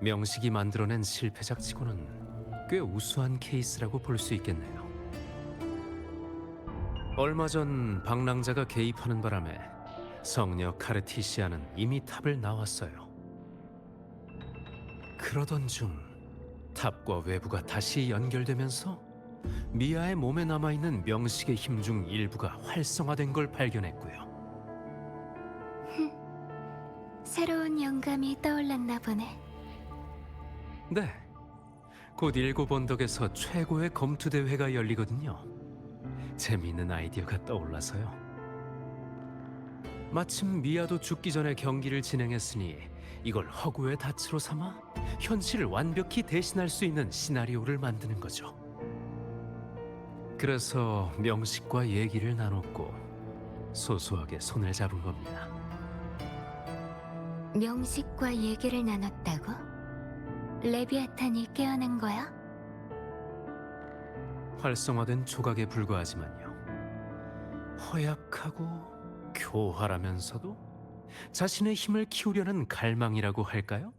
명식이 만들어낸 실패작치고는 꽤 우수한 케이스라고 볼 수 있겠네요. 얼마 전 방랑자가 개입하는 바람에 성녀 카르티시아는 이미 탑을 나왔어요. 그러던 중 탑과 외부가 다시 연결되면서 미아의 몸에 남아있는 명식의 힘 중 일부가 활성화된 걸 발견했고요. 새로운 영감이 떠올랐나 보네. 네, 곧 7언덕에서 최고의 검투 대회가 열리거든요. 재미있는 아이디어가 떠올라서요. 마침 미아도 죽기 전에 경기를 진행했으니 이걸 허구의 닻으로 삼아 현실을 완벽히 대신할 수 있는 시나리오를 만드는 거죠. 그래서 명식과 얘기를 나눴고 소소하게 손을 잡은 겁니다. 명식과 얘기를 나눴다고? 레비아탄이 깨어난 거야? 활성화된 조각에 불과하지만요. 허약하고 교활하면서도 자신의 힘을 키우려는 갈망이라고 할까요?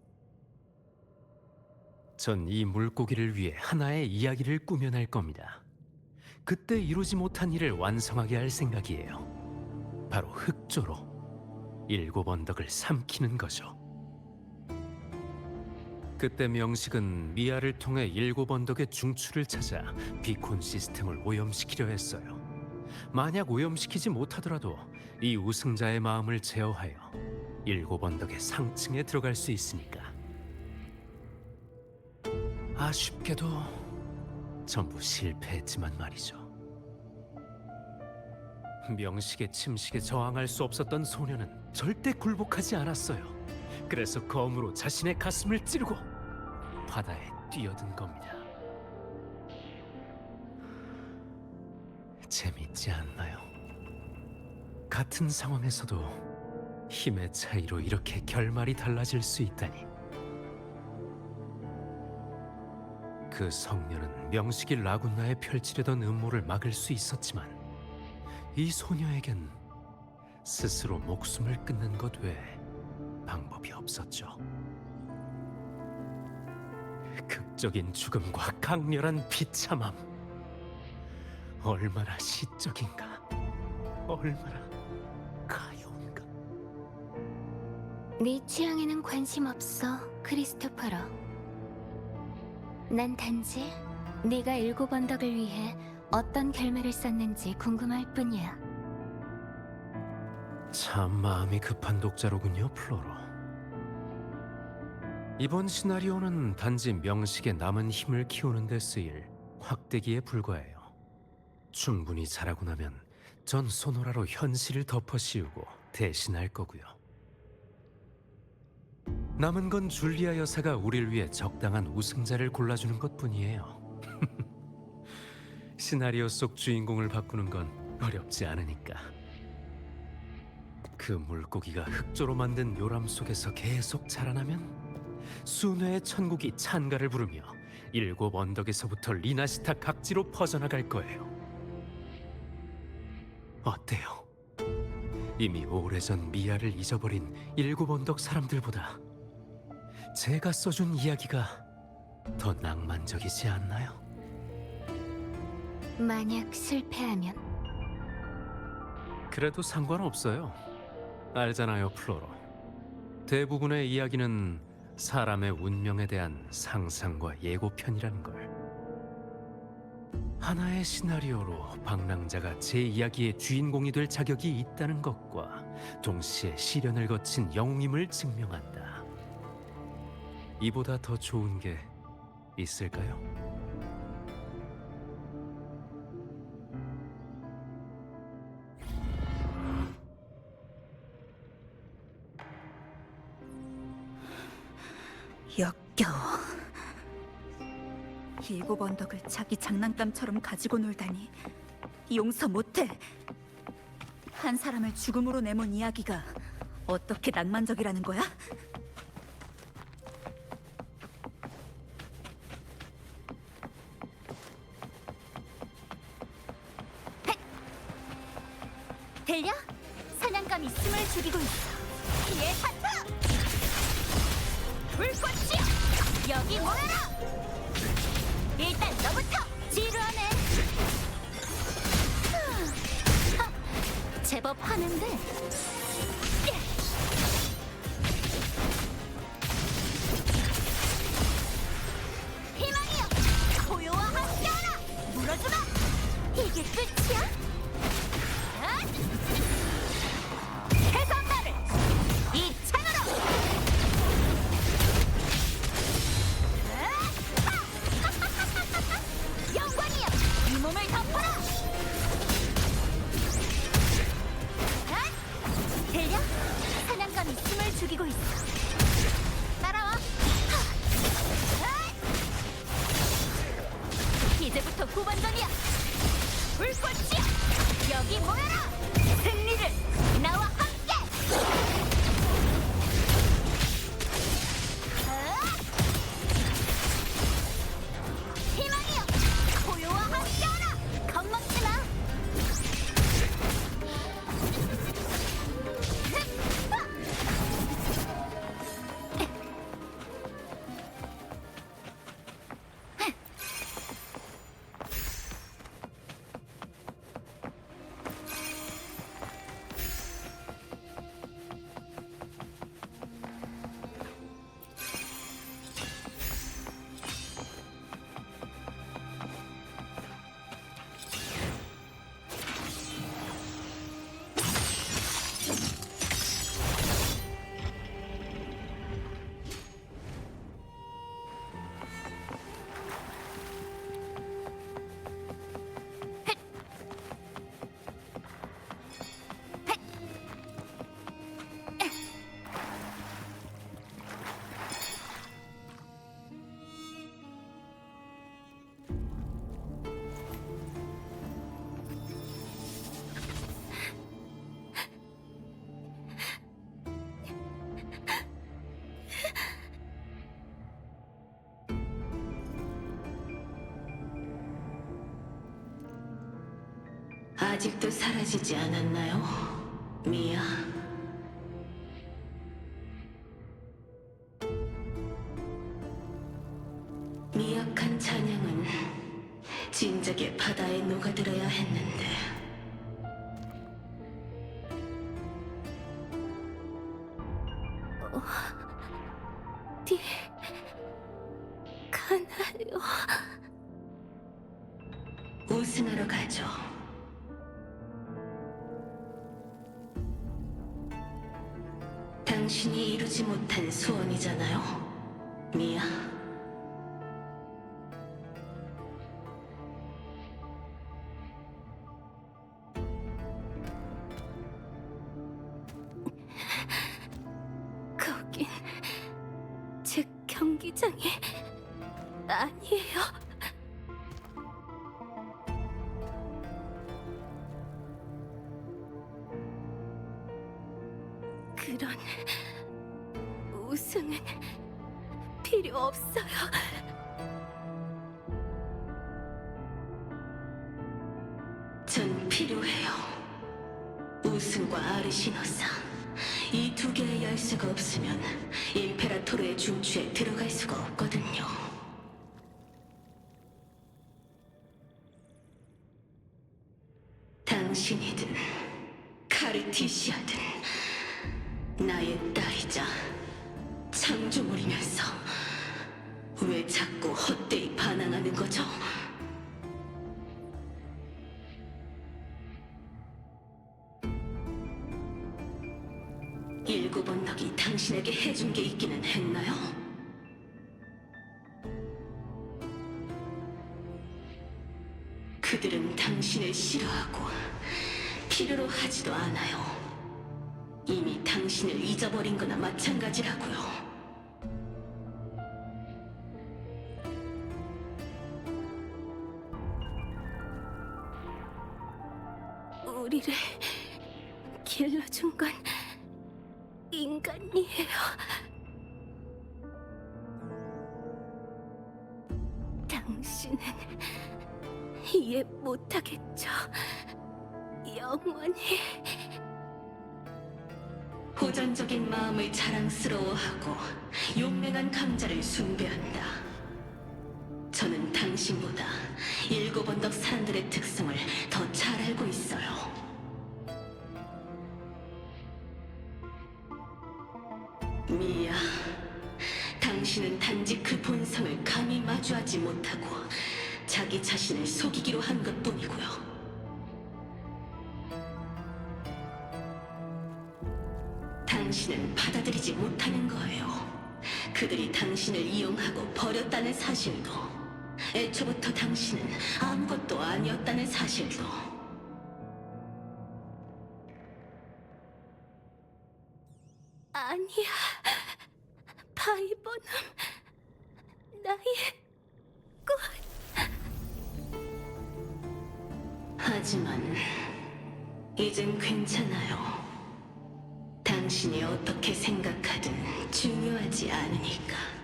전 이 물고기를 위해 하나의 이야기를 꾸며낼 겁니다. 그때 이루지 못한 일을 완성하게 할 생각이에요. 바로 흑조로 7언덕을 삼키는 거죠. 그때 명식은 미아를 통해 7언덕의 중추를 찾아 비콘 시스템을 오염시키려 했어요. 만약 오염시키지 못하더라도 이 우승자의 마음을 제어하여 7언덕의 상층에 들어갈 수 있으니까. 아쉽게도 전부 실패했지만 말이죠. 명식의 침식에 저항할 수 없었던 소녀는 절대 굴복하지 않았어요. 그래서 검으로 자신의 가슴을 찌르고 바다에 뛰어든 겁니다. 재밌지 않나요? 같은 상황에서도 힘의 차이로 이렇게 결말이 달라질 수 있다니. 그 성녀는 명식이 라군나에 펼치려던 음모를 막을 수 있었지만 이 소녀에겐 스스로 목숨을 끊는 것 외에 방법이 없었죠. 극적인 죽음과 강렬한 비참함. 얼마나 시적인가, 얼마나 가여운가. 네 취향에는 관심 없어, 크리스토퍼러. 난 단지 네가 7언덕을 위해 어떤 결말을 썼는지 궁금할 뿐이야. 참 마음이 급한 독자로군요, 플로로. 이번 시나리오는 단지 명식의 남은 힘을 키우는 데 쓰일 확대기에 불과해요. 충분히 잘하고 나면 전 소노라로 현실을 덮어씌우고 대신할 거고요. 남은 건 줄리아 여사가 우릴 위해 적당한 우승자를 골라주는 것뿐이에요. 시나리오 속 주인공을 바꾸는 건 어렵지 않으니까. 그 물고기가 흑조로 만든 요람 속에서 계속 자라나면 순회의 천국이 찬가를 부르며 7언덕에서부터 리나시타 각지로 퍼져나갈 거예요. 어때요? 이미 오래전 미아를 잊어버린 7언덕 사람들보다 제가 써준 이야기가 더 낭만적이지 않나요? 만약 실패하면? 그래도 상관없어요. 알잖아요, 플로로. 대부분의 이야기는 사람의 운명에 대한 상상과 예고편이라는 걸. 하나의 시나리오로 방랑자가 제 이야기의 주인공이 될 자격이 있다는 것과 동시에 시련을 거친 영웅임을 증명한다. 이보다 더 좋은 게 있을까요? 역겨워. 7언덕을 자기 장난감처럼 가지고 놀다니 용서 못해. 한 사람을 죽음으로 내몬 이야기가 어떻게 낭만적이라는 거야? 들려? 사냥감이 숨을 죽이고 있어. 피해 하트! 불꽃이여! 여기 모여라! 일단 너부터! 지루하네. 제법 하는데. 희망이여! 고요와 함께하라! 보여주마! 이게 끝이야? 해산나를 이 창으로! 영광이여! 이 몸을 덮어라! 들려? 사냥감이 숨을 죽이고 있어. 따라와! 이제부터 후반전이야! 불꽃이야! 여기 모여라! 승리를 나와 함께! 희망이여! 고요와 함께하라! 겁먹지 마! 아직도 사라지지 않았나요? 미야. 미약한 찬양은 진작에 바다에 녹아들어야 했는데 어디 가나요? 우승하러 가죠. 당신이 이루지 못한 소원이잖아요, 미야. 거긴 제 경기장이 아니에요. 그런 우승은 필요 없어요. 전 필요해요. 우승과 아르시노사. 이 두 개의 열쇠가 없으면 임페라토르의 중추에 들어갈 수가 없거든요. 당신이든 카르티시아든 나의 딸이자 창조물이면서 왜 자꾸 헛되이 반항하는 거죠? 일곱 언덕이 당신에게 해준 게 있기는 했나요? 그들은 당신을 싫어하고 필요로 하지도 않아요. 이미 당신을 잊어버린 거나 마찬가지라고요. 우리를 길러준 건 인간이에요. 당신은 이해 못하겠죠. 영원히. 호전적인 마음을 자랑스러워하고 용맹한 강자를 숭배한다. 저는 당신보다 일곱 언덕 사람들의 특성을 더 잘 알고 있어요. 미야, 당신은 단지 그 본성을 감히 마주하지 못하고 자기 자신을 속이기로 한 것뿐이고요. 당신은 받아들이지 못하는 거예요. 그들이 당신을 이용하고 버렸다는 사실도, 애초부터 당신은 아무것도 아니었다는 사실도. 아니야. 바이버놈. 나의 하지만 이젠 괜찮아요. 당신이 어떻게 생각하든 중요하지 않으니까.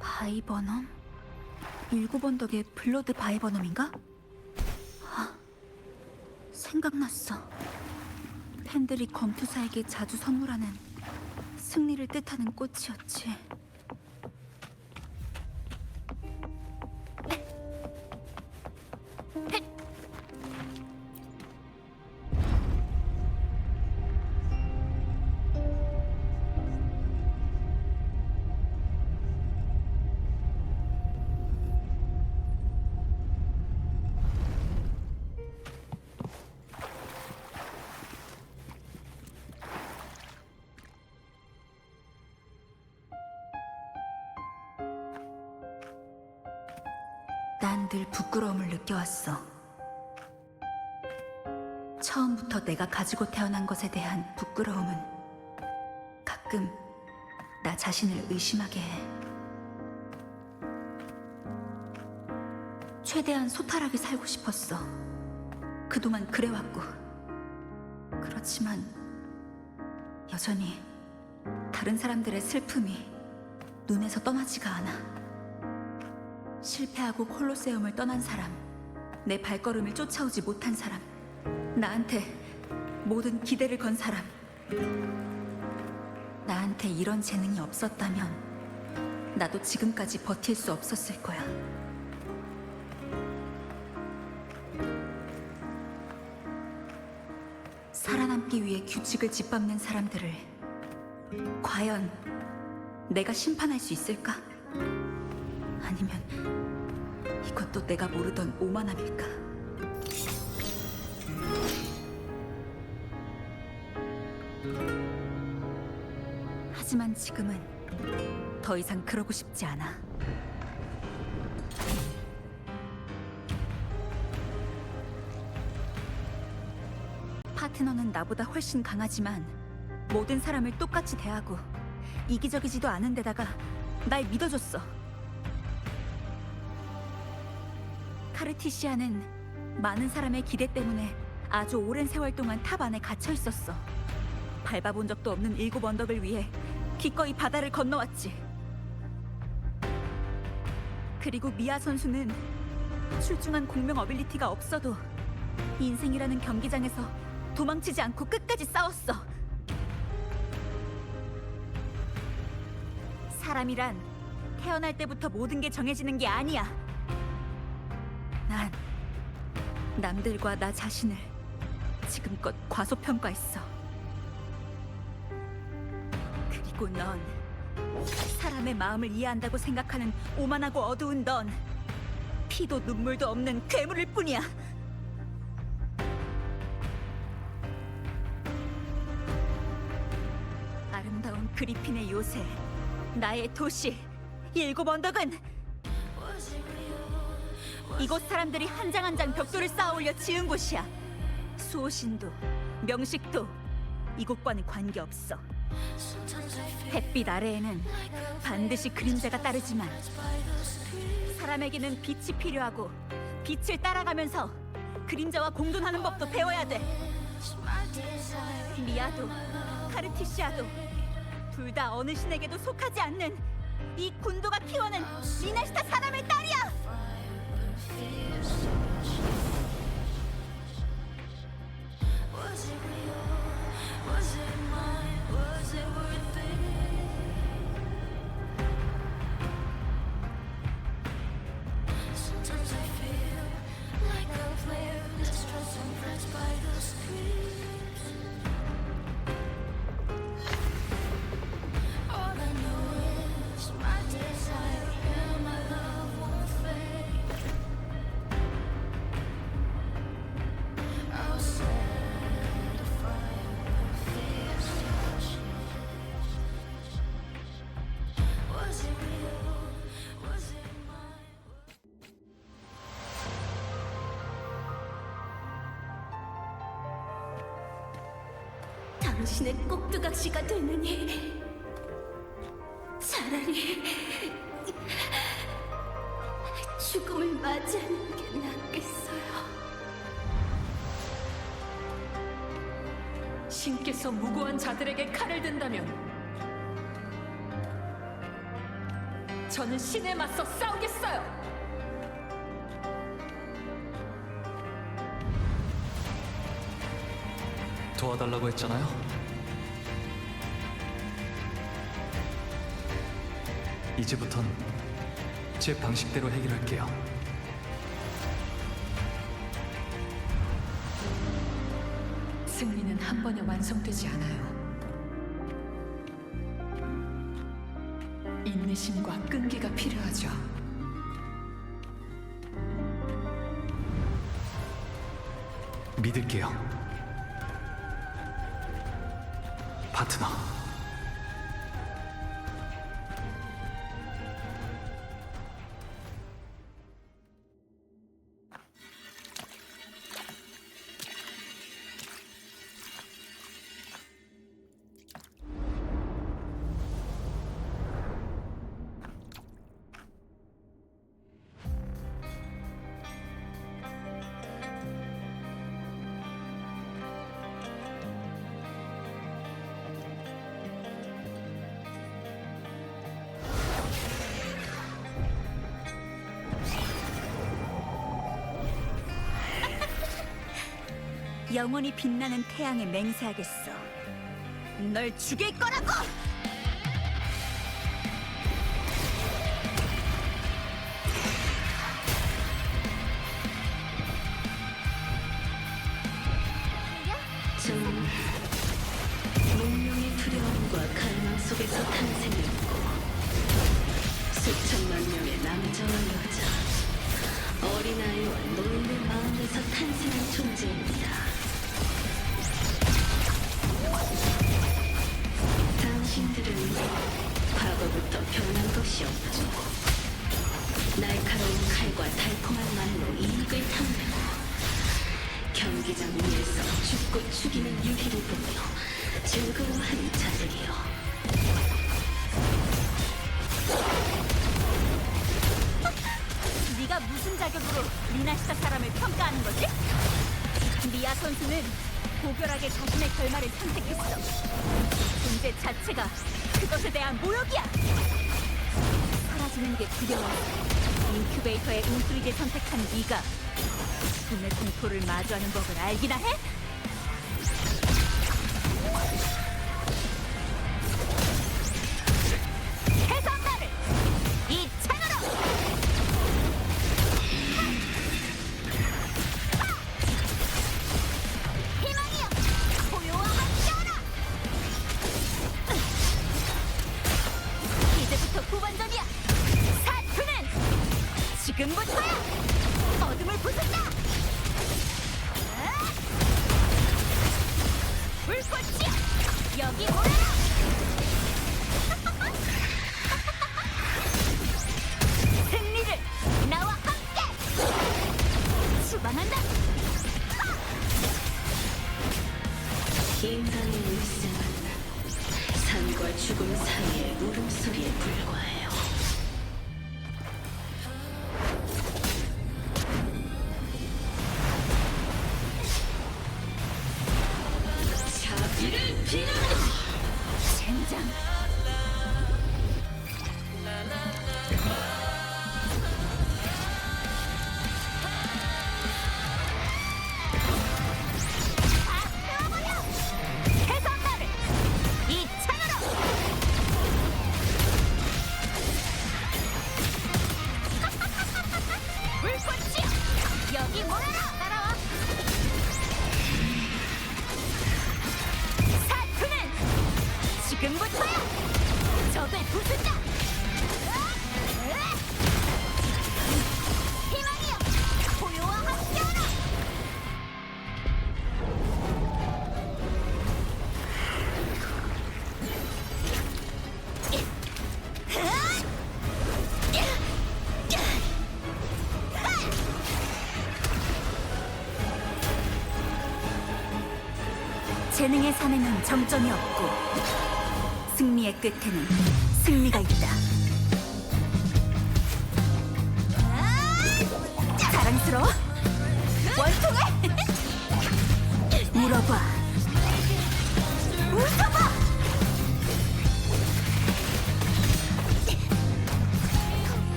바이버넘? 7번덕의 블러드 바이버넘인가? 아, 생각났어. 팬들이 검투사에게 자주 선물하는 승리를 뜻하는 꽃이었지. 난 늘 부끄러움을 느껴왔어. 처음부터 내가 가지고 태어난 것에 대한 부끄러움은 가끔 나 자신을 의심하게 해. 최대한 소탈하게 살고 싶었어. 그동안 그래왔고. 그렇지만 여전히 다른 사람들의 슬픔이 눈에서 떠나지가 않아. 실패하고 콜로세움을 떠난 사람, 내 발걸음을 쫓아오지 못한 사람, 나한테 모든 기대를 건 사람. 나한테 이런 재능이 없었다면 나도 지금까지 버틸 수 없었을 거야. 살아남기 위해 규칙을 짓밟는 사람들을 과연 내가 심판할 수 있을까? 아니면 이것도 내가 모르던 오만함일까? 하지만 지금은 더 이상 그러고 싶지 않아. 파트너는 나보다 훨씬 강하지만 모든 사람을 똑같이 대하고 이기적이지도 않은 데다가 날 믿어줬어. 카르티시아는 많은 사람의 기대 때문에 아주 오랜 세월 동안 탑 안에 갇혀 있었어. 밟아본 적도 없는 7 언덕을 위해 기꺼이 바다를 건너왔지. 그리고 미아 선수는 출중한 공명 어빌리티가 없어도 인생이라는 경기장에서 도망치지 않고 끝까지 싸웠어. 사람이란 태어날 때부터 모든 게 정해지는 게 아니야. 난 남들과 나 자신을 지금껏 과소평가했어. 그리고 넌 사람의 마음을 이해한다고 생각하는 오만하고 어두운 넌 피도 눈물도 없는 괴물일 뿐이야. 아름다운 그리핀의 요새, 나의 도시 7 언덕은 이곳 사람들이 한 장 한 장 벽돌을 쌓아올려 지은 곳이야. 수호신도 명식도 이곳과는 관계없어. 햇빛 아래에는 반드시 그림자가 따르지만 사람에게는 빛이 필요하고 빛을 따라가면서 그림자와 공존하는 법도 배워야 돼. 미아도 카르티시아도 둘 다 어느 신에게도 속하지 않는 이 군도가 키워낸 미나시타 사람의 딸이야. 당신의 꼭두각시가 되느니 차라리 죽음을 맞이하는 게 낫겠어요. 신께서 무고한 자들에게 칼을 든다면 저는 신에 맞서 싸우겠어요. 도와달라고 했잖아요. 이제부턴 제 방식대로 해결할게요. 승리는 한 번에 완성되지 않아요. 인내심과 끈기가 필요하죠. 믿을게요. 파트너. 영원히 빛나는 태양에 맹세하겠어. 널 죽일 거라고! 좀 문명의 두려움과 갈망 속에서 탄생했고 수천만 명의 남자와 여자, 어린아이와 노인의 마음에서 탄생한 존재입니다. 당신들은 과거부터 변한 것이 없고 날카로운 칼과 달콤한 말로 이익을 탐내고 경기장 위에서 죽고 죽이는 유희를 보며 즐거워하는 자들이요. 네가 무슨 자격으로 미나시타 사람을 평가하는 거지? 미아 선수는 고결하게 자신의 결말을 선택했어. 존재 자체가 그것에 대한 모욕이야. 사라지는 게 두려워. 인큐베이터의 운수리를 선택한 네가 꿈의 공포를 마주하는 법을 알기나 해? 해산나를 이 창으로! 희망이여! 고요와 함께하라! 이제부터 후반전이야! 사투는 지금부터야! 어둠을 부순다! 불꽃이야! 여기 오라라! 승리를 나와 함께! 수반한다! 인간의 일생은 죽음 사이의 울음소리에 불과해요. 자비를 비난하라! 젠장. 해산나를 이 창으로. 불꽃이여 여기 모여라. 따라와. 사투는 지금부터야. 적을 부순다. 희망이여 고요와 함께하라. 재능의 산에는 정점이 없고 승리의 끝에는 승리가 있다. 자랑스러워? 원통해? 물어봐. 웃어봐.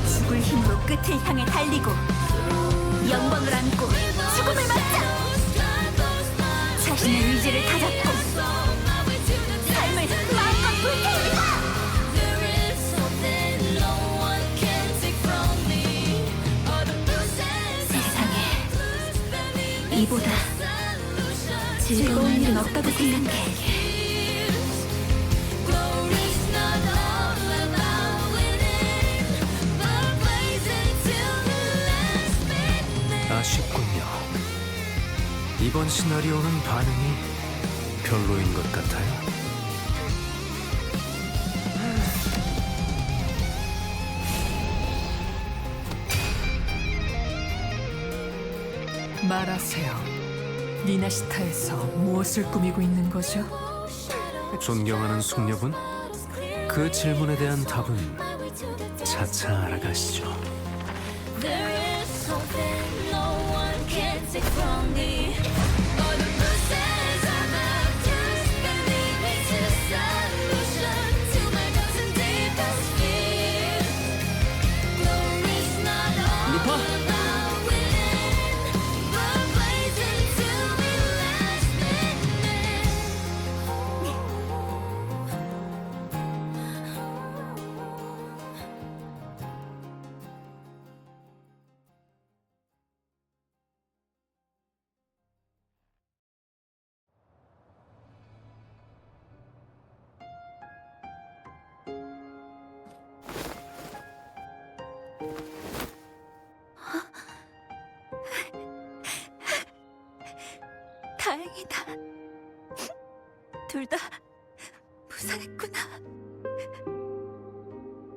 죽을 힘으로 끝을 향해 달리고 영광을 안고 죽음을 맞자. 자신의 의지를 다잡고 삶을 마음껏 불태우자. 세상에 이보다 즐거운 일은 없다고 생각해. 아쉽군요. 이번 시나리오는 반응이 별로인 것 같아요. 말하세요. 니나시타에서 무엇을 꾸미고 있는 거죠? 존경하는 숙녀분, 그 질문에 대한 답은 차차 알아가시죠. 루파! 다행이다. 둘 다 무사했구나.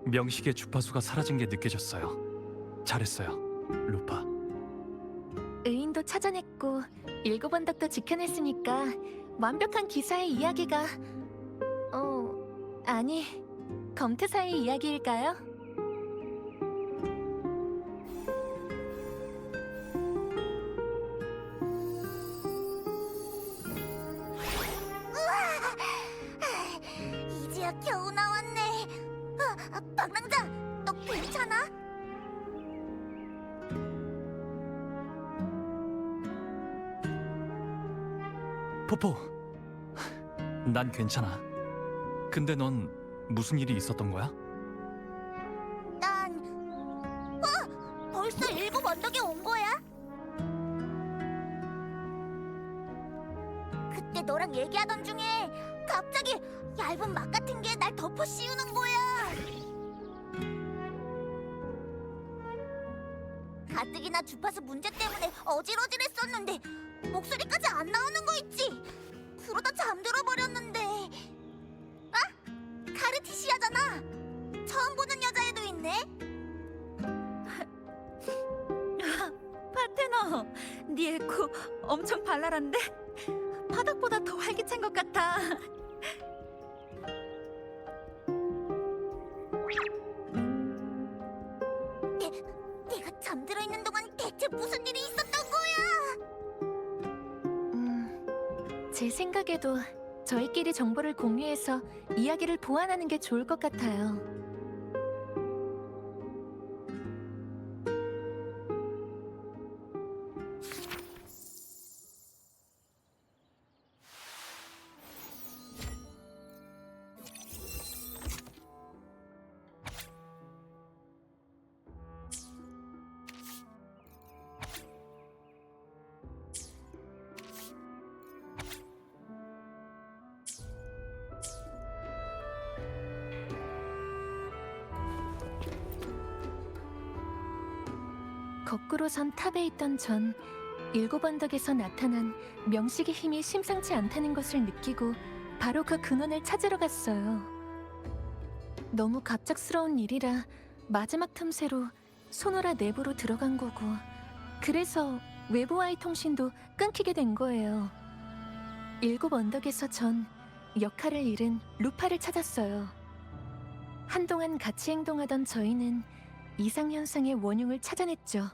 명식의 주파수가 사라진 게 느껴졌어요. 잘했어요, 루파. 의인도 찾아냈고 일곱 언덕도 지켜냈으니까 완벽한 기사의 이야기가 아니 검투사의 이야기일까요? 이제야 겨우 나왔네. 박랑장, 너 괜찮아? 포포, 난 괜찮아. 근데 넌 무슨 일이 있었던 거야? 난 벌써 일곱 언덕에 온 거야? 그때 너랑 얘기하던 중에 갑자기 얇은 막 같은 게 날 덮어 씌우는 거야. 가뜩이나 주파수 문제 때문에 어질어질했었는데 목소리까지 안 나오는 거 있지? 그러다 잠들어 버렸는데. 아? 카르티시아잖아. 처음 보는 여자애도 있네. 파테너, 네 에코 엄청 발랄한데? 바닥보다 더 활기찬 것 같아. 내가 잠들어 있는 동안 대체 무슨 일이 있었던 거야? 제 생각에도 저희끼리 정보를 공유해서 이야기를 보완하는 게 좋을 것 같아요. 거꾸로 선 탑에 있던 전 일곱 언덕에서 나타난 명식의 힘이 심상치 않다는 것을 느끼고 바로 그 근원을 찾으러 갔어요. 너무 갑작스러운 일이라 마지막 틈새로 소노라 내부로 들어간 거고, 그래서 외부와의 통신도 끊기게 된 거예요. 일곱 언덕에서 전 역할을 잃은 루파를 찾았어요. 한동안 같이 행동하던 저희는 이상현상의 원흉을 찾아냈죠.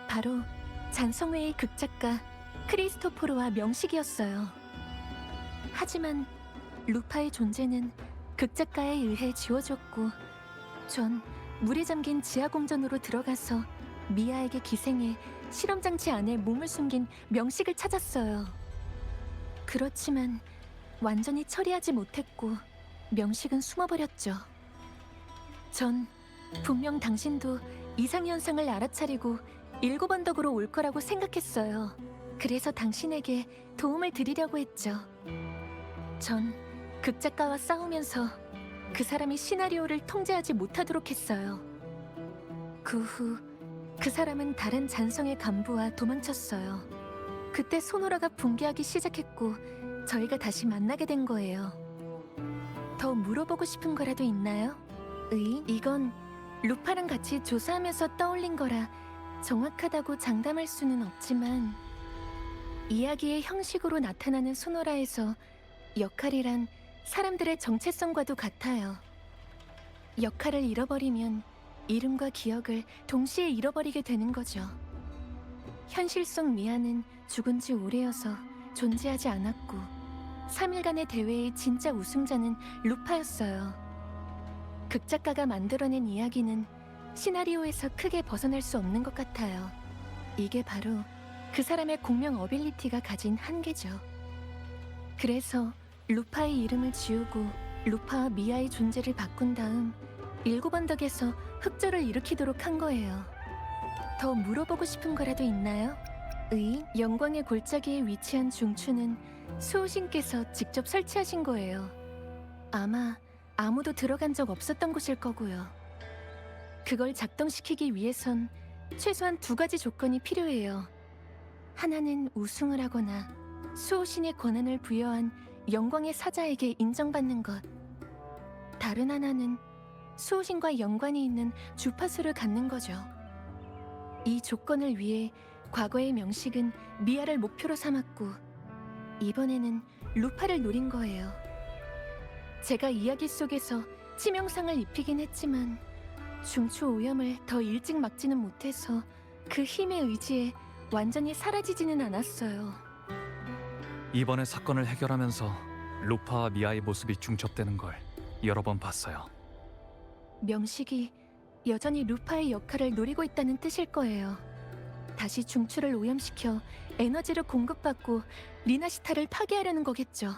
바로 잔성회의 극작가 크리스토포르와 명식이었어요. 하지만 루파의 존재는 극작가에 의해 지워졌고, 전 물에 잠긴 지하공전으로 들어가서 미아에게 기생해 실험장치 안에 몸을 숨긴 명식을 찾았어요. 그렇지만 완전히 처리하지 못했고 명식은 숨어버렸죠. 전 분명 당신도 이상현상을 알아차리고 일곱 언덕으로 올 거라고 생각했어요. 그래서 당신에게 도움을 드리려고 했죠. 전 극작가와 싸우면서 그 사람이 시나리오를 통제하지 못하도록 했어요. 그 후 그 사람은 다른 잔성의 간부와 도망쳤어요. 그때 소노라가 붕괴하기 시작했고 저희가 다시 만나게 된 거예요. 더 물어보고 싶은 거라도 있나요? 이건 루파랑 같이 조사하면서 떠올린 거라 정확하다고 장담할 수는 없지만, 이야기의 형식으로 나타나는 소노라에서 역할이란 사람들의 정체성과도 같아요. 역할을 잃어버리면 이름과 기억을 동시에 잃어버리게 되는 거죠. 현실 속 미아는 죽은 지 오래여서 존재하지 않았고 3일간의 대회의 진짜 우승자는 루파였어요. 극작가가 만들어낸 이야기는 시나리오에서 크게 벗어날 수 없는 것 같아요. 이게 바로 그 사람의 공명 어빌리티가 가진 한계죠. 그래서 루파의 이름을 지우고 루파와 미아의 존재를 바꾼 다음 일곱 언덕에서 흑조를 일으키도록 한 거예요. 더 물어보고 싶은 거라도 있나요? 영광의 골짜기에 위치한 중추는 수호신께서 직접 설치하신 거예요. 아마 아무도 들어간 적 없었던 곳일 거고요. 그걸 작동시키기 위해선 최소한 2가지 조건이 필요해요. 하나는 우승을 하거나 수호신의 권한을 부여한 영광의 사자에게 인정받는 것. 다른 하나는 수호신과 연관이 있는 주파수를 갖는 거죠. 이 조건을 위해 과거의 명식은 미아를 목표로 삼았고 이번에는 루파를 노린 거예요. 제가 이야기 속에서 치명상을 입히긴 했지만 중추 오염을 더 일찍 막지는 못해서 그 힘의 의지에 완전히 사라지지는 않았어요. 이번에 사건을 해결하면서 루파와 미아의 모습이 중첩되는 걸 여러 번 봤어요. 명식이 여전히 루파의 역할을 노리고 있다는 뜻일 거예요. 다시 중추를 오염시켜 에너지를 공급받고 리나시타를 파괴하려는 거겠죠.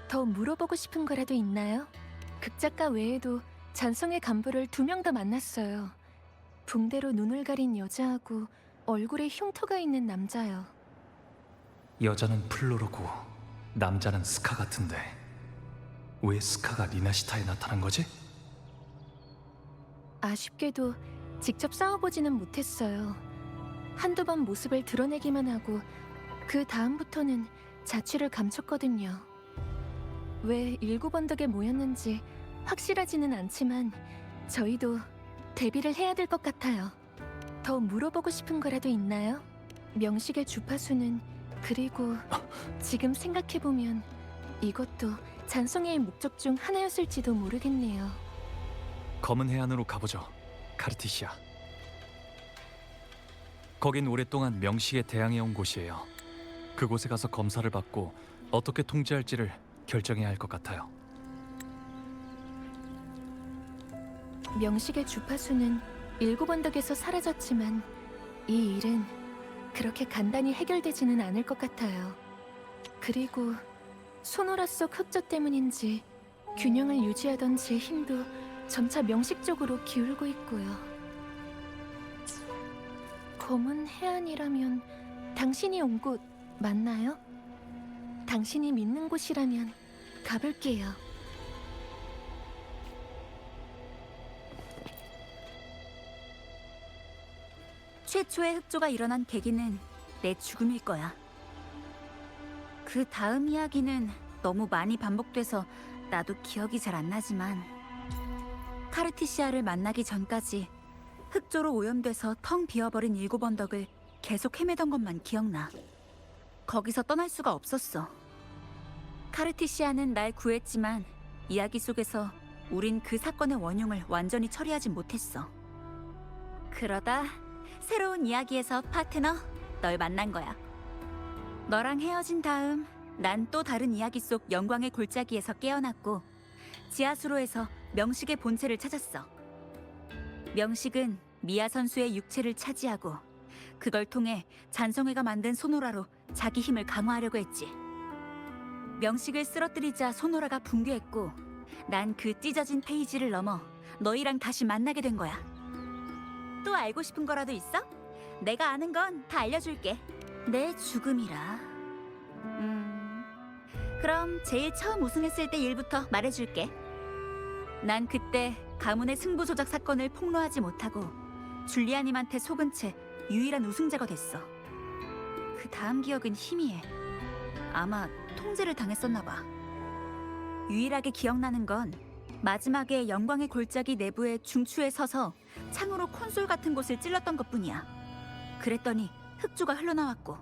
더 물어보고 싶은 거라도 있나요? 극작가 외에도 잔성의 간부를 2명 더 만났어요. 붕대로 눈을 가린 여자하고 얼굴에 흉터가 있는 남자요. 여자는 플로로고 남자는 스카 같은데 왜 스카가 리나시타에 나타난 거지? 아쉽게도 직접 싸워보지는 못했어요. 한두 번 모습을 드러내기만 하고 그 다음부터는 자취를 감췄거든요. 왜 일곱 언덕에 모였는지 확실하지는 않지만 저희도 대비를 해야 될 것 같아요. 더 물어보고 싶은 거라도 있나요? 명식의 주파수는 그리고 지금 생각해보면 이것도 잔송이의 목적 중 하나였을지도 모르겠네요. 검은 해안으로 가보죠, 카르티시아. 거긴 오랫동안 명식에 대항해온 곳이에요. 그곳에 가서 검사를 받고 어떻게 통제할지를 결정해야 할 것 같아요. 명식의 주파수는 7언덕에서 사라졌지만 이 일은 그렇게 간단히 해결되지는 않을 것 같아요. 그리고 소노라 속 흑조 때문인지 균형을 유지하던 제 힘도 점차 명식 쪽으로 기울고 있고요. 검은 해안이라면 당신이 온 곳 맞나요? 당신이 믿는 곳이라면 가볼게요. 최초의 흑조가 일어난 계기는 내 죽음일 거야. 그 다음 이야기는 너무 많이 반복돼서 나도 기억이 잘 안 나지만 카르티시아를 만나기 전까지 흑조로 오염돼서 텅 비어버린 7언덕을 계속 헤매던 것만 기억나. 거기서 떠날 수가 없었어. 카르티시아는 날 구했지만 이야기 속에서 우린 그 사건의 원흉을 완전히 처리하지 못했어. 그러다 새로운 이야기에서 파트너, 널 만난 거야. 너랑 헤어진 다음 난 또 다른 이야기 속 영광의 골짜기에서 깨어났고 지하수로에서 명식의 본체를 찾았어. 명식은 미아 선수의 육체를 차지하고 그걸 통해 잔성회가 만든 소노라로 자기 힘을 강화하려고 했지. 명식을 쓰러뜨리자 소노라가 붕괴했고 난 그 찢어진 페이지를 넘어 너희랑 다시 만나게 된 거야. 또 알고 싶은 거라도 있어? 내가 아는 건 다 알려줄게. 내 죽음이라. 그럼 제일 처음 우승했을 때 일부터 말해줄게. 난 그때 가문의 승부 조작 사건을 폭로하지 못하고 줄리아님한테 속은 채 유일한 우승자가 됐어. 그 다음 기억은 희미해. 아마 통제를 당했었나 봐. 유일하게 기억나는 건 마지막에 영광의 골짜기 내부의 중추에 서서 창으로 콘솔 같은 곳을 찔렀던 것뿐이야. 그랬더니 흑조가 흘러나왔고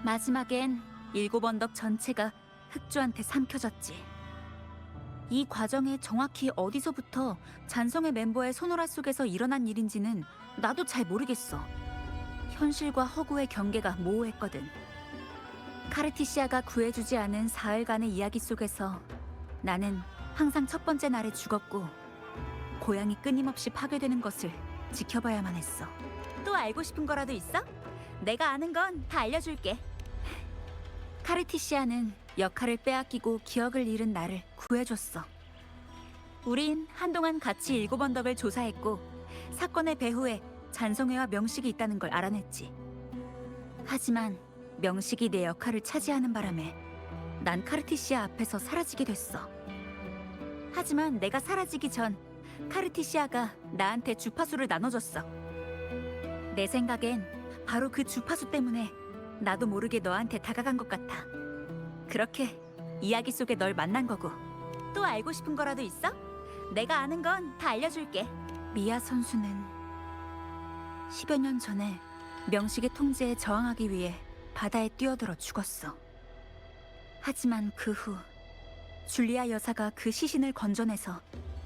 마지막엔 7언덕 전체가 흑조한테 삼켜졌지. 이 과정에 정확히 어디서부터 잔성의 멤버의 소노라 속에서 일어난 일인지는 나도 잘 모르겠어. 현실과 허구의 경계가 모호했거든. 카르티시아가 구해주지 않은 사흘간의 이야기 속에서 나는 항상 첫 번째 날에 죽었고 고향이 끊임없이 파괴되는 것을 지켜봐야만 했어. 또 알고 싶은 거라도 있어? 내가 아는 건 다 알려줄게. 카르티시아는 역할을 빼앗기고 기억을 잃은 나를 구해줬어. 우린 한동안 같이 7언덕을 조사했고 사건의 배후에 잔성회와 명식이 있다는 걸 알아냈지. 하지만 명식이 내 역할을 차지하는 바람에 난 카르티시아 앞에서 사라지게 됐어. 하지만 내가 사라지기 전 카르티시아가 나한테 주파수를 나눠줬어. 내 생각엔 바로 그 주파수 때문에 나도 모르게 너한테 다가간 것 같아. 그렇게 이야기 속에 널 만난 거고. 또 알고 싶은 거라도 있어? 내가 아는 건 다 알려줄게. 미아 선수는 10여 년 전에 명식의 통제에 저항하기 위해 바다에 뛰어들어 죽었어. 하지만 그 후 줄리아 여사가 그 시신을 건져내서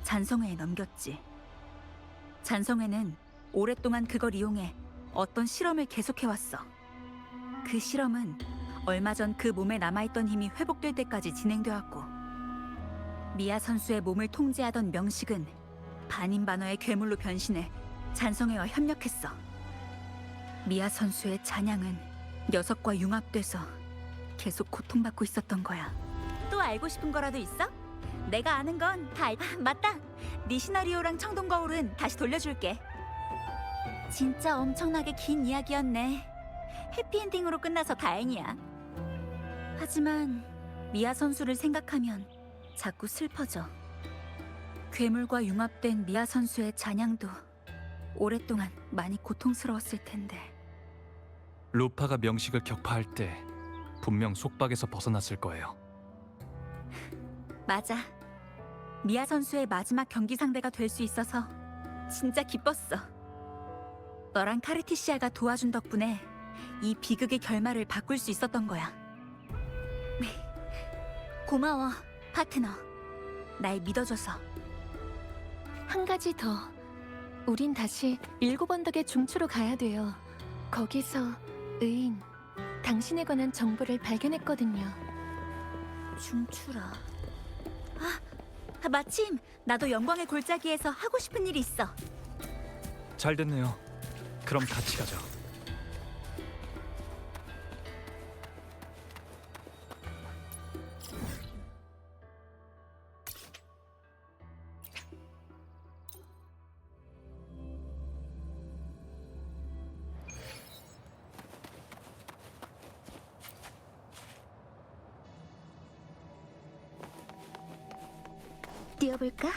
잔성회에 넘겼지. 잔성회는 오랫동안 그걸 이용해 어떤 실험을 계속해왔어. 그 실험은 얼마 전 그 몸에 남아있던 힘이 회복될 때까지 진행되었고 미아 선수의 몸을 통제하던 명식은 반인반어의 괴물로 변신해 잔성회와 협력했어. 미아 선수의 잔향은 녀석과 융합돼서 계속 고통받고 있었던 거야. 또 알고 싶은 거라도 있어? 내가 아는 건 다 맞다! 네 시나리오랑 청동거울은 다시 돌려줄게. 진짜 엄청나게 긴 이야기였네. 해피엔딩으로 끝나서 다행이야. 하지만 미아 선수를 생각하면 자꾸 슬퍼져. 괴물과 융합된 미아 선수의 잔향도 오랫동안 많이 고통스러웠을 텐데. 루파가 명식을 격파할 때 분명 속박에서 벗어났을 거예요. 맞아. 미아 선수의 마지막 경기 상대가 될 수 있어서 진짜 기뻤어. 너랑 카르티시아가 도와준 덕분에 이 비극의 결말을 바꿀 수 있었던 거야. 고마워, 파트너. 날 믿어줘서. 한 가지 더. 우린 다시 7언덕의 중추로 가야 돼요. 거기서 의인, 당신에 관한 정보를 발견했거든요. 중추라. 마침 나도 영광의 골짜기에서 하고 싶은 일이 있어. 잘 됐네요. 그럼 같이 가죠. 뛰어볼까?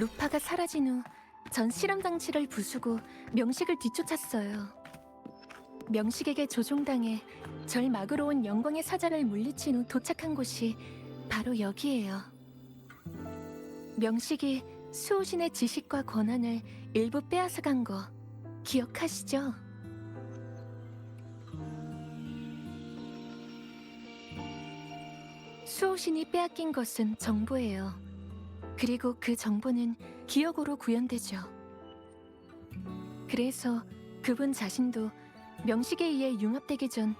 루파가 사라진 후 전 실험 장치를 부수고 명식을 뒤쫓았어요. 명식에게 조종당해 절 막으러 온 영광의 사자를 물리친 후 도착한 곳이 바로 여기예요. 명식이 수호신의 지식과 권한을 일부 빼앗아간 거 기억하시죠? 수호신이 빼앗긴 것은 정보예요. 그리고 그 정보는 기억으로 구현되죠. 그래서 그분 자신도 명식에 의해 융합되기 전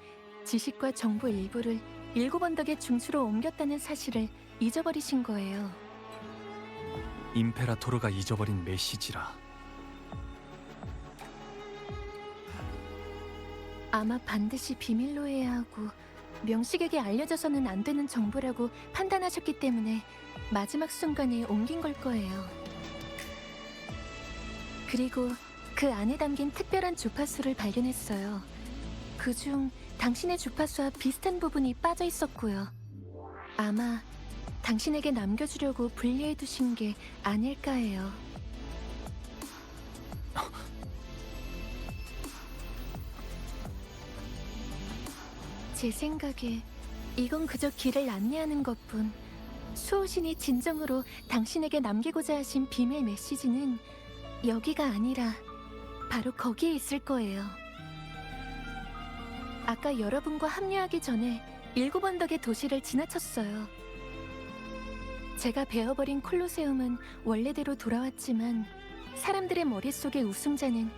지식과 정보 일부를 7언덕의 중추로 옮겼다는 사실을 잊어버리신 거예요. 임페라토르가 잊어버린 메시지라. 아마 반드시 비밀로 해야 하고 명식에게 알려져서는 안 되는 정보라고 판단하셨기 때문에 마지막 순간에 옮긴 걸 거예요. 그리고 그 안에 담긴 특별한 주파수를 발견했어요. 그중 당신의 주파수와 비슷한 부분이 빠져 있었고요. 아마 당신에게 남겨주려고 분리해 두신 게 아닐까 해요. 제 생각에 이건 그저 길을 안내하는 것뿐. 수호신이 진정으로 당신에게 남기고자 하신 비밀 메시지는 여기가 아니라 바로 거기에 있을 거예요. 아까 여러분과 합류하기 전에 7언덕의 도시를 지나쳤어요. 제가 베어버린 콜로세움은 원래대로 돌아왔지만 사람들의 머릿속의 우승자는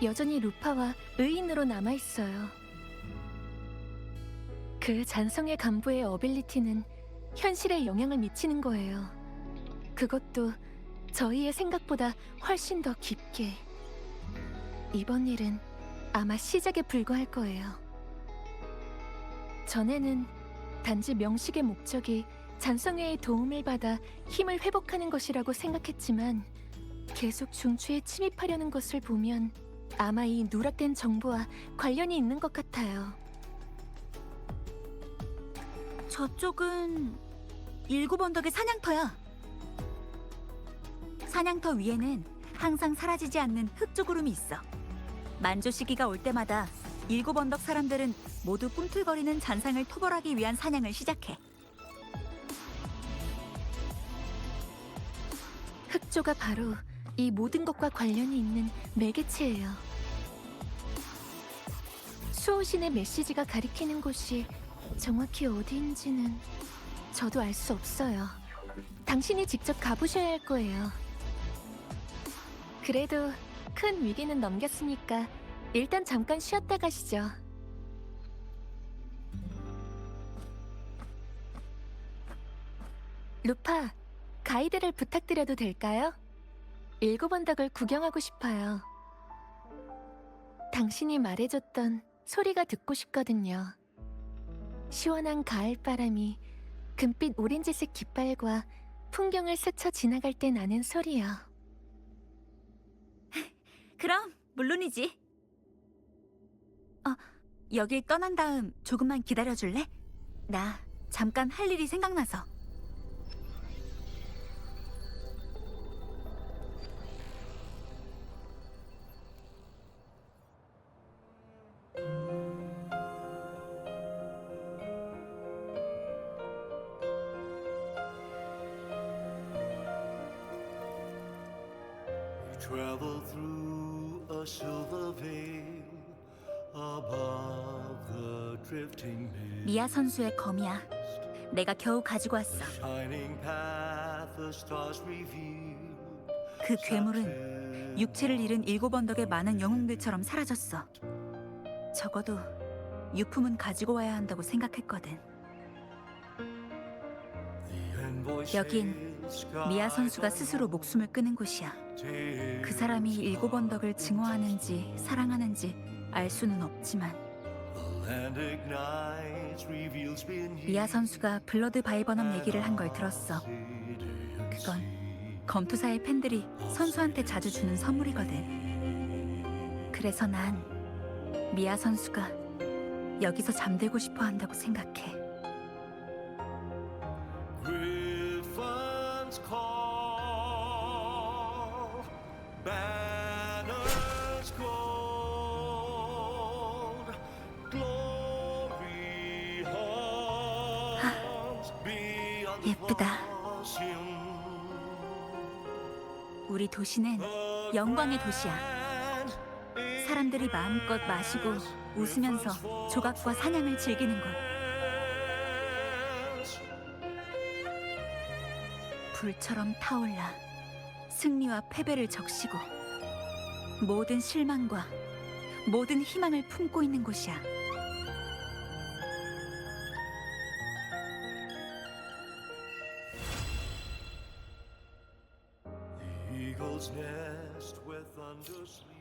여전히 루파와 의인으로 남아있어요. 그 잔성의 간부의 어빌리티는 현실에 영향을 미치는 거예요. 그것도 저희의 생각보다 훨씬 더 깊게. 이번 일은 아마 시작에 불과할 거예요. 전에는 단지 명식의 목적이 잔성회의 도움을 받아 힘을 회복하는 것이라고 생각했지만 계속 중추에 침입하려는 것을 보면 아마 이 누락된 정보와 관련이 있는 것 같아요. 저쪽은 7언덕의 사냥터야. 사냥터 위에는 항상 사라지지 않는 흑조구름이 있어. 만조 시기가 올 때마다 7언덕 사람들은 모두 꿈틀거리는 잔상을 토벌하기 위한 사냥을 시작해. 흑조가 바로 이 모든 것과 관련이 있는 매개체예요. 수호신의 메시지가 가리키는 곳이 정확히 어디인지는 저도 알 수 없어요. 당신이 직접 가보셔야 할 거예요. 그래도 큰 위기는 넘겼으니까 일단 잠깐 쉬었다 가시죠. 루파, 가이드를 부탁드려도 될까요? 7언덕을 구경하고 싶어요. 당신이 말해줬던 소리가 듣고 싶거든요. 시원한 가을바람이 금빛 오렌지색 깃발과 풍경을 스쳐 지나갈 때 나는 소리요. 그럼 물론이지. 여길 떠난 다음 조금만 기다려줄래? 나 잠깐 할 일이 생각나서. travel through a silver veil above the drifting mist. 미아 선수의 검이야. 내가 겨우 가지고 왔어. Shining path the stars reveal. 그 괴물은 육체를 잃은 7언덕의 많은 영웅들처럼 사라졌어. 적어도 유품은 가지고 와야 한다고 생각했거든. 여긴 미아 선수가 스스로 목숨을 끊은 곳이야. 그 사람이 7언덕을 증오하는지 사랑하는지 알 수는 없지만 미아 선수가 블러드 바이버넘 얘기를 한 걸 들었어. 그건 검투사의 팬들이 선수한테 자주 주는 선물이거든. 그래서 난 미아 선수가 여기서 잠들고 싶어 한다고 생각해. Griffin's call, banners gold, glory haunts beyond the 예쁘다. ocean. 우리 도시는 영광의 도시야. 사람들이 마음껏 마시고 웃으면서 조각과 사냥을 즐기는 걸. 불처럼 타올라 승리와 패배를 적시고 모든 실망과 모든 희망을 품고 있는 곳이야. The eagle's nest where thunder sleeps.